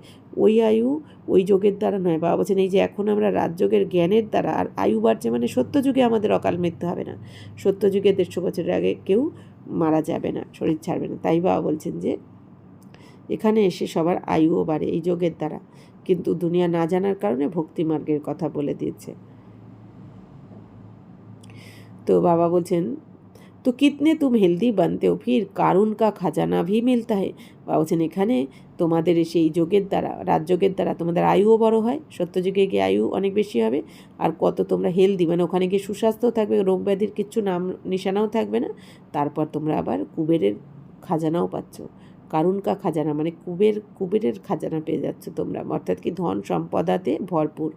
ওই আয়ু ওই যোগের দ্বারা নয়। বাবা বলছেন এই যে এখন আমরা রাজযোগের জ্ঞানের দ্বারা আর আয়ু বাড়ছে, মানে সত্যযুগে আমাদের অকাল মৃত্যু হবে না, সত্যযুগে 150 বছরের আগে কেউ মারা যাবে না, শরীর ছাড়বে না। তাই বাবা বলছেন যে এখানে এসে সবার আয়ুও বাড়ে এই যোগের দ্বারা, কিন্তু দুনিয়া না জানার কারণে ভক্তি মার্গের কথা বলে দিয়েছে। তো বাবা বলছেন তো কিতনে তুম হেলদি বানতে হো, ফির কারুন কা খাজানা ভি মিলতা হে। বাবা বলছেন এখানে তোমাদের সেই যোগের দ্বারা, রাজযোগের দ্বারা তোমাদের আয়ুও বড় হয়, সত্যযুগে গিয়ে আয়ু অনেক বেশি হবে, আর কত তোমরা হেলদি, মানে ওখানে গিয়ে সুস্বাস্থ্য থাকবে, রোগ ব্যাধির কিচ্ছু নাম নিশানাও থাকবে না, তারপর তোমরা আবার কুবেরের খাজানাও পাচ্ছ, কারুন কা খাজানা মানে কুবেরের খাজানা পেয়ে যাচ্ছ তোমরা, অর্থাৎ কি ধন সম্পদাতে ভরপুর।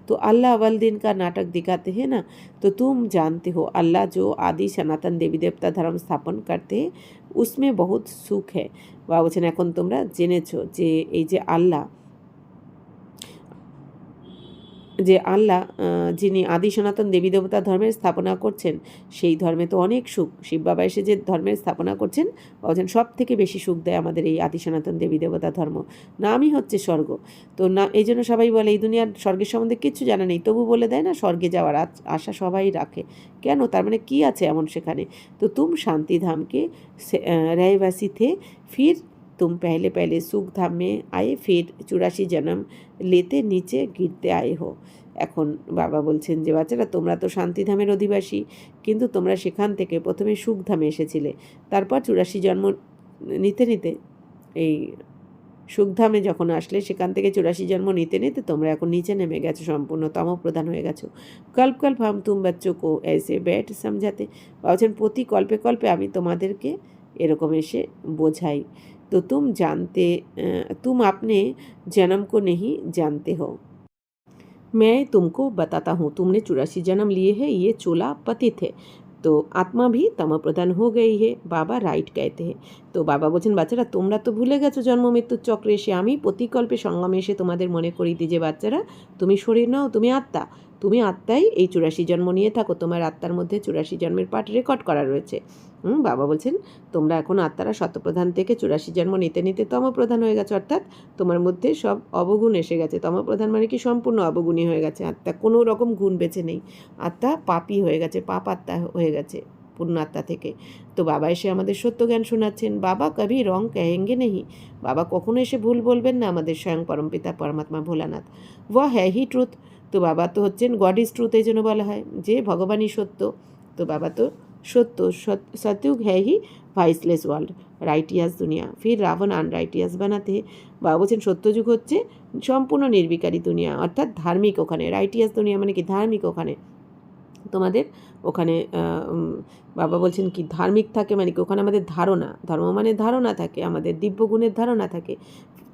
তো अल्लाह अव्वल दिन का नाटक दिखाते हैं ना, तो तुम जानते हो अल्लाह जो आदि सनातन देवी देवता धर्म स्थापन करते हैं उसमें बहुत सुख है। বা বলছেন এখন তোমরা জেনেছো যে এই যে আল্লাহ যে আল্লাহ যিনি আদি সনাতন দেবী দেবতা ধর্মের স্থাপনা করছেন, সেই ধর্মে তো অনেক সুখ। শিব বাবা এসে যে ধর্মের স্থাপনা করছেন, বলছেন সব থেকে বেশি সুখ দেয় আমাদের এই আদি সনাতন দেবী দেবতা ধর্ম, নামই হচ্ছে স্বর্গ। তো না, এই জন্য সবাই বলে এই দুনিয়ার স্বর্গের সম্বন্ধে কিচ্ছু জানা নেই, তবু বলে দেয় না স্বর্গে যাওয়ার আশা সবাই রাখে। কেন? তার মানে কী আছে এমন সেখানে? তো তুম শান্তি ধামকে रहवासी थे, फिर तुम पहले पहले सुख धाम में आए, फिर 84 जन्म लेते नीचे गिरते आए हो। এখন বাবা বলছেন যে বাচ্চারা, তোমরা তো শান্তিধামের অধিবাসী, কিন্তু তোমরা সেখান থেকে প্রথমে সুখধামে এসেছিলে, তারপর 84 জন্ম নিতে নিতে এই সুখধামে যখন আসলে, সেখান থেকে 84 জন্ম নিতে নিতে তোমরা এখন নিচে নেমে গেছো, সম্পূর্ণ তমপ্রধান হয়ে গেছো। কল্প কল্প হাম তুম বাচ্চো কো ऐसे बैठ समझाते, বলছেন প্রতি কল্পে কল্পে আমি তোমাদেরকে এরকম এসে বোঝাই। তো तुम अपने जन्म को नहीं जानते हो, मैं तुमको बताता हूँ। तुमने 84 जन्म लिए हैं, ये चोला पतित है, तो आत्मा भी तम प्रधान हो गई है, बाबा राइट कहते हैं। তো বাবা বলছেন বাচ্চারা, তোমরা তো ভুলে গেছো জন্ম মৃত্যুর চক্রে এসে, আমি প্রতিকল্পে সঙ্গমে এসে তোমাদের মনে করিয়ে দিই যে বাচ্চারা, তুমি শরীর নাও, তুমি আত্মা, তুমি আত্মাই এই 84 জন্ম নিয়ে থাকো, তোমার আত্মার মধ্যে 84 জন্মের পাঠ রেকর্ড করা রয়েছে। বাবা বলছেন তোমরা এখন আত্মারা শতপ্রধান থেকে 84 জন্ম নিতে নিতে তমপ্রধান হয়ে গেছো, অর্থাৎ তোমার মধ্যে সব অবগুণ এসে গেছে। তমপ্রধান মানে কি? সম্পূর্ণ অবগুণী হয়ে গেছে আত্মা, কোনো রকম গুণ বেঁচে নেই, আত্মা পাপী হয়ে গেছে, পাপ আত্মা হয়ে গেছে পূর্ণাত্মা থেকে। তো বাবা এসে আমাদের সত্য জ্ঞান শোনাচ্ছেন। বাবা কবি রং কহেঙ্গে নেই, বাবা কখনো এসে ভুল বলবেন না। আমাদের স্বয়ং পরমপিতা পরমাত্মা ভোলানাথ ওয়া হ্যাঁ হি ট্রুথ, তো বাবা তো হচ্ছেন গড ইজ ট্রুথ, এই জন্য বলা হয় যে ভগবানই সত্য। তো বাবা তো সত্য, সত্যযুগ হ্যাঁ হি ভাইসলেস ওয়ার্ল্ড, রাইটিয়াস দুনিয়া, ফির রাবণ আনরাইটিয়াস বানাতে। বাবা বলছেন সত্যযুগ হচ্ছে সম্পূর্ণ নির্বিকারী দুনিয়া, অর্থাৎ ধার্মিক ওখানে। রাইটিয়াস দুনিয়া মানে কি? ধার্মিক ওখানে তোমাদের ওখানে বাবা বলছেন কি ধার্মিক থাকে মানে কি? ওখানে আমাদের ধারণা, ধর্ম মানে ধারণা থাকে, আমাদের দিব্যগুণের ধারণা থাকে।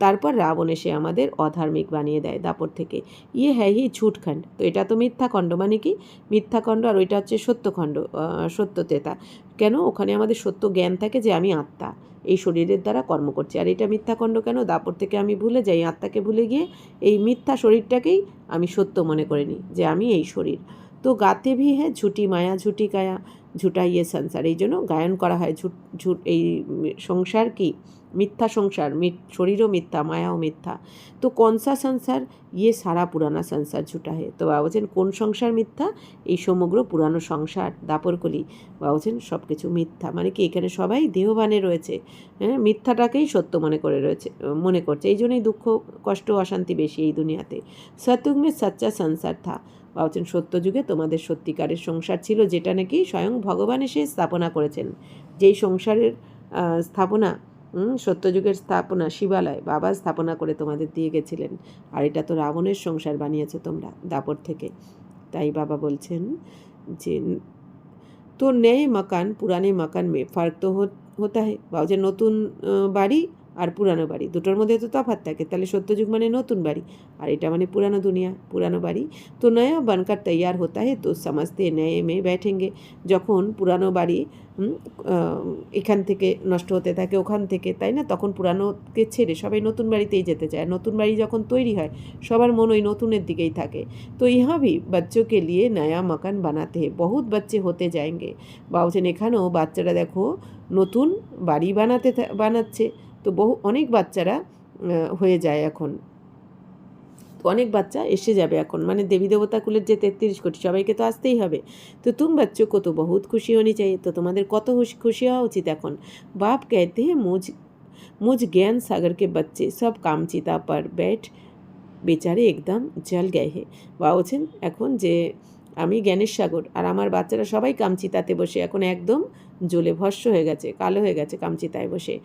তারপর রাবণ এসে আমাদের অধার্মিক বানিয়ে দেয় দাপর থেকে। ইয়ে হ্যাঁ হি ঝুটখণ্ড, তো এটা তো মিথ্যাখণ্ড, মানে কি? মিথ্যাখণ্ড, আর ওইটা হচ্ছে সত্যখণ্ড, সত্যতেতা। কেন? ওখানে আমাদের সত্য জ্ঞান থাকে যে আমি আত্মা, এই শরীরের দ্বারা কর্ম করছি। আর এটা মিথ্যাখণ্ড কেন? দাপর থেকে আমি ভুলে যাই, আত্মাকে ভুলে গিয়ে এই মিথ্যা শরীরটাকেই আমি সত্য মনে করে নিই যে আমি এই শরীর। তো গাতে ভি হ্যাঁ ঝুটি মায়া ঝুটি কায়া ঝুটা ইয়ে সংসার, এই জন্য গায়ন করা হয় ঝুট এই সংসার কি? মিথ্যা সংসার, শরীরও মিথ্যা, মায়াও মিথ্যা। তো কনসা সংসার? ইয়ে সারা পুরানা সংসার ঝুটা হে। তো বাবা বলছেন কোন সংসার মিথ্যা? এই সমগ্র পুরানো সংসার দাপরকলি। বাবা বলছেন সব কিছু মিথ্যা, মানে কি এখানে সবাই দেহবানে রয়েছে, হ্যাঁ, মিথ্যাটাকেই সত্য মনে করছে, এই জন্যই দুঃখ কষ্ট অশান্তি বেশি এই দুনিয়াতে। সত্যযুগ মে সচ্চা সংসার থা, বলছেন সত্যযুগে তোমাদের সত্যিকারের সংসার ছিল, যেটা নাকি স্বয়ং ভগবান এসে স্থাপনা করেছেন। যেই সংসারের স্থাপনা, সত্যযুগের স্থাপনা শিবালয় বাবা স্থাপনা করে তোমাদের দিয়ে গেছিলেন। আর এটা তো রাবণের সংসার বানিয়েছো তোমরা দাপর থেকে। তাই বাবা বলছেন যে তো নয়ে মকান পুরানে মকান মে ফার্ক তো হতা হয়, যে নতুন বাড়ি আর পুরানো বাড়ি দুটোর মধ্যে তো তফাৎ থাকে। তাহলে সত্যযুগ মানে নতুন বাড়ি, আর এটা মানে পুরানো দুনিয়া, পুরানো বাড়ি। তো নয়া বানকার তৈয়ার হতা হয়, তো সমস্তে নয়ে মে ব্যাঠেঙ্গে। যখন পুরানো বাড়ি এখান থেকে নষ্ট হতে থাকে ওখান থেকে, তাই না, তখন পুরানোকে ছেড়ে সবাই নতুন বাড়িতেই যেতে চায়। নতুন বাড়ি যখন তৈরি হয় সবার মন ওই নতুনের দিকেই থাকে। তো ইহা ভি বাচ্চোं के लिए नया मकान बनाते हैं, बहुत बच्चे होते जाएंगे। বলছেন এখানেও বাচ্চারা দেখো নতুন বাড়ি বানাচ্ছে, তো অনেক বাচ্চারা হয়ে যায় এখন, তো অনেক বাচ্চা এসে যাবে এখন, মানে দেবী দেবতা কুলের যে 33 কোটি সবাইকে তো আসতেই হবে। তো তুম বাচ্চো কো তো বহুত খুশি হনি চাই, তো তোমাদের কত খুশি হওয়া উচিত এখন। বাপ कहते हैं मुझ ज्ञान सागर के बच्चे सब कामचिता पर बैठ বেচারে একদম জল গায়ে হে। বা বলছেন এখন যে আমি জ্ঞানের সাগর, আর আমার বাচ্চারা সবাই কামচিতাতে বসে এখন একদম জ্বলে ভস্য হয়ে গেছে, কালো হয়ে গেছে কামচিতায় বসে।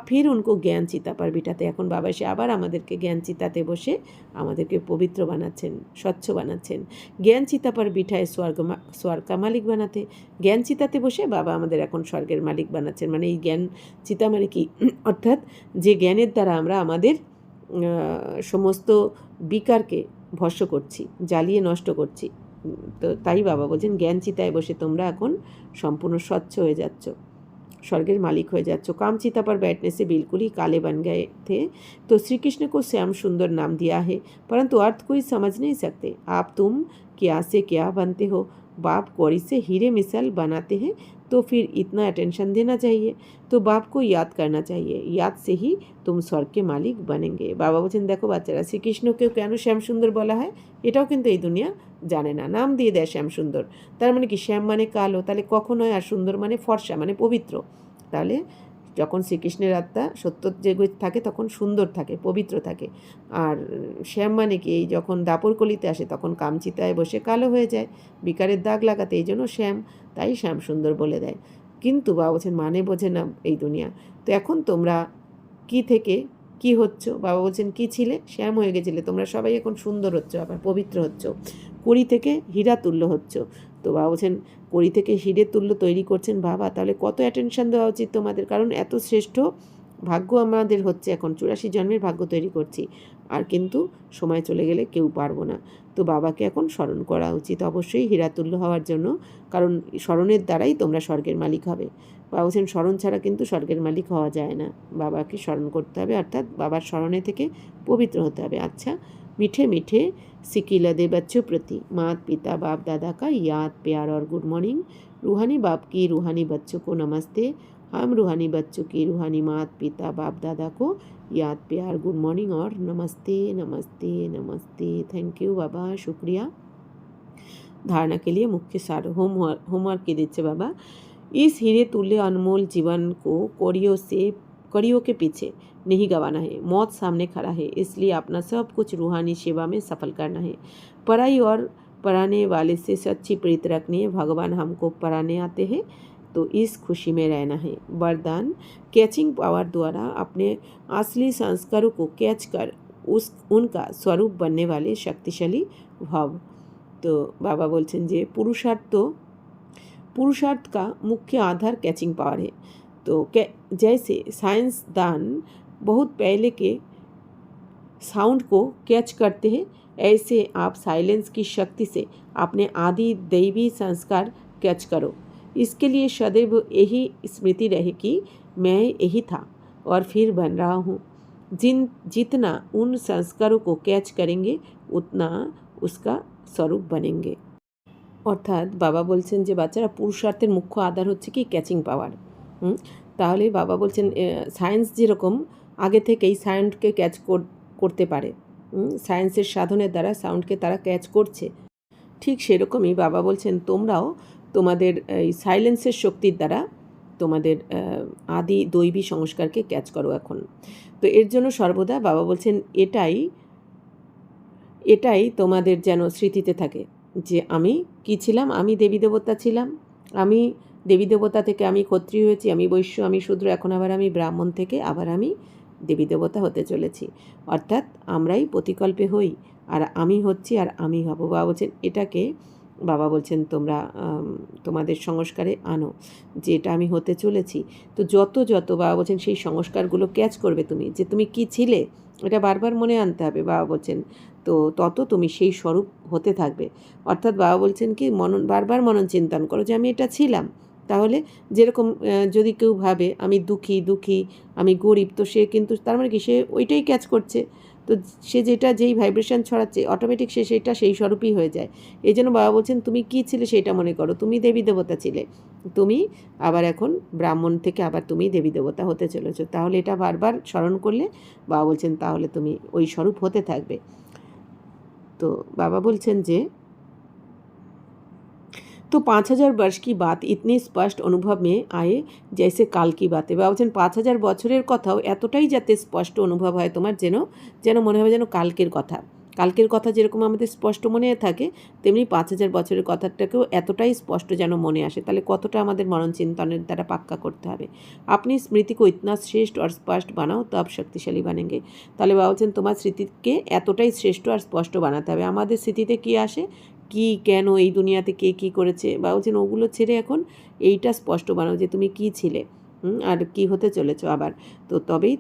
ফির উনকো জ্ঞান চিতা পার বিটাতে, এখন বাবা এসে আবার আমাদেরকে জ্ঞান চিতাতে বসে আমাদেরকে পবিত্র বানাচ্ছেন, স্বচ্ছ বানাচ্ছেন। জ্ঞান চিতা পার বিঠায় স্বর্গ মালিক বানাতে, জ্ঞান চিতাতে বসে বাবা আমাদের এখন স্বর্গের মালিক বানাচ্ছেন। মানে এই জ্ঞান চিতা মানে কি? অর্থাৎ যে জ্ঞানের দ্বারা আমরা আমাদের সমস্ত বিকারকে ভস্য করছি, জ্বালিয়ে নষ্ট করছি। তো তাই বাবা বলছেন জ্ঞান চিতায় বসে তোমরা এখন সম্পূর্ণ স্বচ্ছ হয়ে যাচ্ছ। स्वर्गेर मालिक हो जाच्छो। कामचिता पर बैठने से बिल्कुल ही काले बन गए थे। तो श्री कृष्ण को श्याम सुंदर नाम दिया है, परंतु अर्थ कोई समझ नहीं सकते। आप तुम क्या से क्या बनते हो? बाप कौड़ी से हीरे मिसाल बनाते हैं, तो फिर इतना अटेंशन देना चाहिए। तो बाप को याद करना चाहिए, याद से ही तुम स्वर्ग के मालिक बनेंगे। बाबा बोलें देखो बाच्चारा श्रीकृष्णके केन श्याम सुंदर बला है एटाও কিন্তু এই দুনিয়া জানে না। নাম দিয়ে দেয় শ্যাম সুন্দর, তার মানে কি শ্যাম মানে কালো, তাহলে কখনোই, আর সুন্দর মানে ফর্সা মানে পবিত্র। তাহলে যখন শ্রীকৃষ্ণের আত্মা সত্য জেগে থাকে তখন সুন্দর থাকে, পবিত্র থাকে। আর শ্যাম মানে কি এই যখন দাপরকলিতে আসে তখন কামচিতায় বসে কালো হয়ে যায়, বিকারের দাগ লাগাতে, এই জন্য শ্যাম, তাই শ্যাম সুন্দর বলে দেয়। কিন্তু বাবা বলছেন মানে বোঝে না এই দুনিয়া। তো এখন তোমরা কি থেকে কি হচ্ছ? বাবা বলছেন কি ছিলে? শ্যাম হয়ে গেছিলে, তোমরা সবাই এখন সুন্দর হচ্ছ, আবার পবিত্র হচ্ছ, কড়ি থেকে হীরা তুল্য হচ্ছ। তো বাবা বলছেন কড়ি থেকে হীরে তুল্য তৈরি করছেন বাবা, তাহলে কত অ্যাটেনশন দেওয়া উচিত তোমাদের, কারণ এত শ্রেষ্ঠ ভাগ্য আমাদের হচ্ছে, এখন 84 জন্মের ভাগ্য তৈরি করছি, আর কিন্তু সময় চলে গেলে কেউ পারবো না। তো বাবাকে এখন স্মরণ করা উচিত অবশ্যই হীরাতুল্য হওয়ার জন্য, কারণ স্মরণের দ্বারাই তোমরা স্বর্গের মালিক হবে। বাবা বলছেন স্মরণ ছাড়া কিন্তু স্বর্গের মালিক হওয়া যায় না, বাবাকে স্মরণ করতে হবে, অর্থাৎ বাবার স্মরণে থেকে পবিত্র হতে হবে। আচ্ছা, मीठे मीठे सिकिलदे बच्चों प्रति मात पिता बाप दादा का याद प्यार और गुड मॉर्निंग। रूहानी बाप की रूहानी बच्चों को नमस्ते। हम रूहानी बच्चों की रूहानी मात पिता बाप दादा को याद प्यार गुड मॉर्निंग और नमस्ते नमस्ते नमस्ते। थैंक यू बाबा, शुक्रिया। धारणा के लिए मुख्य सार होमवर्क के दीजिए बाबा। इस हीरे तुल्य अनमोल जीवन को कड़ियों के पीछे नहीं गंवाना है। मौत सामने खड़ा है, इसलिए अपना सब कुछ रूहानी सेवा में सफल करना है। पढ़ाई और पढ़ाने वाले से सच्ची प्रीत रखनी है। भगवान हमको पढ़ाने आते हैं, तो इस खुशी में रहना है। वरदान, कैचिंग पावर द्वारा अपने असली संस्कारों को कैच कर उनका स्वरूप बनने वाले शक्तिशाली भाव। तो बाबा बोलছেন যে पुरुषार्थ का मुख्य आधार कैचिंग पावर है। तो जैसे साइंसदान बहुत पहले के साउंड को कैच करते हैं, ऐसे आप साइलेंस की शक्ति से अपने आदि दैवी संस्कार कैच करो। इसके लिए सदैव यही स्मृति रहे कि मैं यही था और फिर बन रहा हूँ। जितना उन संस्कारों को कैच करेंगे उतना उसका स्वरूप बनेंगे। অর্থাৎ বাবা বলছেন যে বাচ্চারা পুরুষার্থের মুখ্য আধার হচ্ছে কি ক্যাচিং পাওয়ার। তাহলে বাবা বলছেন সায়েন্স যেরকম আগে থেকেই সাউন্ডকে ক্যাচ করতে পারে, সায়েন্সের সাধনের দ্বারা সাউন্ডকে তারা ক্যাচ করছে, ঠিক সেরকমই বাবা বলছেন তোমরাও তোমাদের এই সাইলেন্সের শক্তির দ্বারা তোমাদের আদি দৈবী সংস্কারকে ক্যাচ করো এখন। তো এর জন্য সর্বদা বাবা বলছেন এটাই তোমাদের যেন স্মৃতিতে থাকে যে আমি কি ছিলাম, আমি দেবী দেবতা ছিলাম, আমি দেবী দেবতা থেকে আমি ক্ষত্রিয় হয়েছি, আমি বৈশ্য, আমি শূদ্র, এখন আবার আমি ব্রাহ্মণ থেকে আবার আমি দেবী দেবতা হতে চলেছি। অর্থাৎ আমরাই প্রতিকল্পে হই, আর আমি হচ্ছি আর আমি হব। বাবা বলছেন এটাকে, বাবা বলছেন তোমরা তোমাদের সংস্কারে আনো যে এটা আমি হতে চলেছি। তো যত বাবা বলছেন সেই সংস্কারগুলো ক্যাচ করবে তুমি, যে তুমি কি ছিলে এটা বারবার মনে আনতে হবে। বাবা বলছেন তো তত তুমি সেই স্বরূপ হতে থাকবে। অর্থাৎ বাবা বলছেন কি বারবার মনন চিন্তন করো যে আমি এটা ছিলাম। তাহলে যেরকম যদি কেউ ভাবে আমি দুঃখী, আমি গরিব, তো সে কিন্তু তার মানে কি সে ওইটাই ক্যাচ করছে। তো সে যেই ভাইব্রেশন ছড়াচ্ছে অটোমেটিক সে সেই স্বরূপই হয়ে যায়। এই জন্য বাবা বলছেন তুমি কী ছিলে সেটা মনে করো, তুমি দেবী দেবতা ছিলে, তুমি আবার এখন ব্রাহ্মণ থেকে আবার তুমি দেবী দেবতা হতে চলেছো। তাহলে এটা বারবার স্মরণ করলে বাবা বলছেন তাহলে তুমি ওই স্বরূপ হতে থাকবে। तो बाबा बोलছেন যে तो 5000 वर्ष की बात इतनी स्पष्ट अनुभव में आए जैसे काल की बातें। बाबा बोलছেন 5000 বছরের কথাও এতটাই যাতে স্পষ্ট অনুভব হয় তোমার, যেন মনে হবে যেন কালকের কথা যেরকম আমাদের স্পষ্ট মনে থাকে, তেমনি 5000 বছরের কথাটাকেও এতটাই স্পষ্ট যেন মনে আসে। তাহলে কতটা আমাদের মনন চিন্তনের দ্বারা পাক্কা করতে হবে। আপনি স্মৃতি को इतना श्रेष्ठ और स्पष्ट बनाओ तब शक्तिशाली बनेंगे। তাহলে বাবা বলছেন তোমার স্মৃতিকে এতটাই শ্রেষ্ঠ আর স্পষ্ট বানাতে হবে। আমাদের স্মৃতিতে কী আসে, কি কেন এই দুনিয়াতে কে কী করেছে, বাবা বলছেন ওগুলো ছেড়ে এখন এইটা স্পষ্ট বানাও যে তুমি কী ছিলে আর কি হতে চলেছো আবার, তো তবেই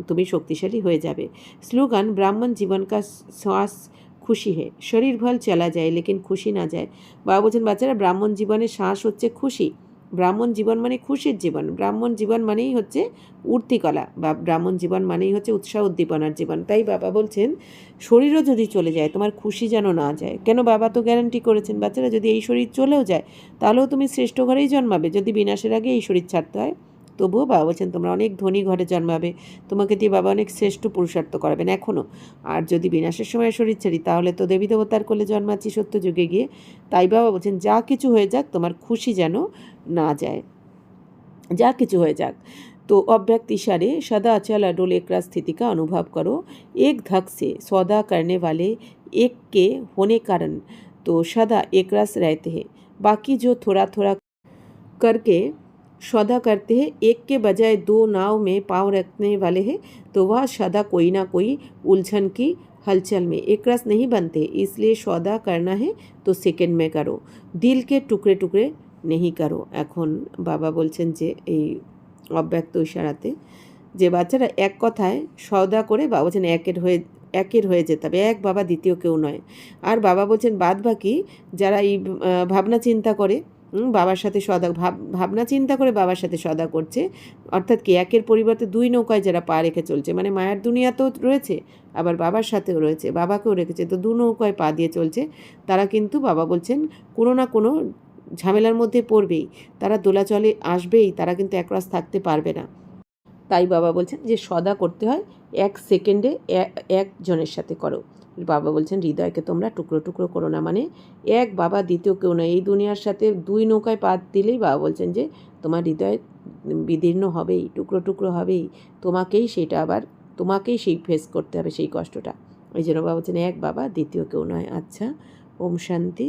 তুমি শক্তিশালী হয়ে যাবে। স্লোগান, ব্রাহ্মণ জীবন কা শ্বাস খুশি হে, শরীর ভল চলা যায় লেকিন খুশি না যায়। বাবা বলছেন বাচ্চারা ব্রাহ্মণ জীবনের শ্বাস হচ্ছে খুশি, ব্রাহ্মণ জীবন মানে খুশির জীবন, ব্রাহ্মণ জীবন মানেই হচ্ছে উর্তিকলা, বা ব্রাহ্মণ জীবন মানেই হচ্ছে উৎসাহ উদ্দীপনার জীবন। তাই বাবা বলছেন শরীরও যদি চলে যায় তোমার খুশি যেন না যায়। কেন, বাবা তো গ্যারান্টি করেছেন বাচ্চারা যদি এই শরীর চলেও যায় তাহলেও তুমি শ্রেষ্ঠ ঘরেই জন্মাবে। যদি বিনাশের আগে এই শরীর ছাড়তে হয় তবুও বাবা বলছেন তোমরা অনেক ধনী ঘরে জন্মাবে, তোমাকে দিয়ে বাবা অনেক শ্রেষ্ঠ পুরুষার্থ করাবেন এখনও। আর যদি বিনাশের সময় শরীর ছাড়ি তাহলে তো দেবী দেবতার কোলে জন্মাচ্ছি সত্য যুগে গিয়ে। তাই বাবা বলছেন যা কিছু হয়ে যাক তোমার খুশি যেন না যায়, যা কিছু হয়ে যাক। तो अव्यक्त इशारे सदा अचल अडोल एक रस स्थिति का अनुभव करो। एक धक से सौदा करने वाले एक के होने कारण तो सदा एक रस रहते हैं। बाकी जो थोड़ा थोड़ा करके सौदा करते हैं, एक के बजाय दो नाव में पाँव रखने वाले हैं, तो वह सदा कोई ना कोई उलझन की हलचल में एक रस नहीं बनते। इसलिए सौदा करना है तो सेकेंड में करो, दिल के टुकड़े टुकड़े नहीं करो। এখন বাবা বলছেন যে এই অব্যক্ত ইশারাতে যে বাচ্চারা এক কথায় সওদা করে বাবা বলছেন একের হয়ে যেতে হবে, এক বাবা দ্বিতীয় কেউ নয়। আর বাবা বলছেন বাদ বাকি যারা এই ভাবনা চিন্তা করে বাবার সাথে ভাবনা চিন্তা করে বাবার সাথে সদা করছে, অর্থাৎ কি একের পরিবর্তে দুই নৌকায় যারা পা রেখে চলছে, মানে মায়ের দুনিয়া তো রয়েছে আবার বাবার সাথেও রয়েছে, বাবাকেও রেখেছে, তো দু নৌকায় পা দিয়ে চলছে, তারা কিন্তু বাবা বলছেন কোনো না কোনো ঝামেলার মধ্যে পড়বেই, তারা দোলাচলে আসবেই, তারা কিন্তু একরাশ থাকতে পারবে না। তাই বাবা বলছেন যে সদা করতে হয় এক সেকেন্ডে একজনের সাথে করো। বাবা বলছেন হৃদয়কে তোমরা টুকরো টুকরো করো না, মানে এক বাবা দ্বিতীয় কেউ নয়। এই দুনিয়ার সাথে দুই নৌকায় পা দিলেই বাবা বলছেন যে তোমার হৃদয় বিদীর্ণ হবেই, টুকরো টুকরো হবেই, তোমাকেই সেই ফেস করতে হবে সেই কষ্টটা। ওই জন্য বাবা বলছেন এক বাবা দ্বিতীয় কেউ নয়। আচ্ছা, ওম শান্তি।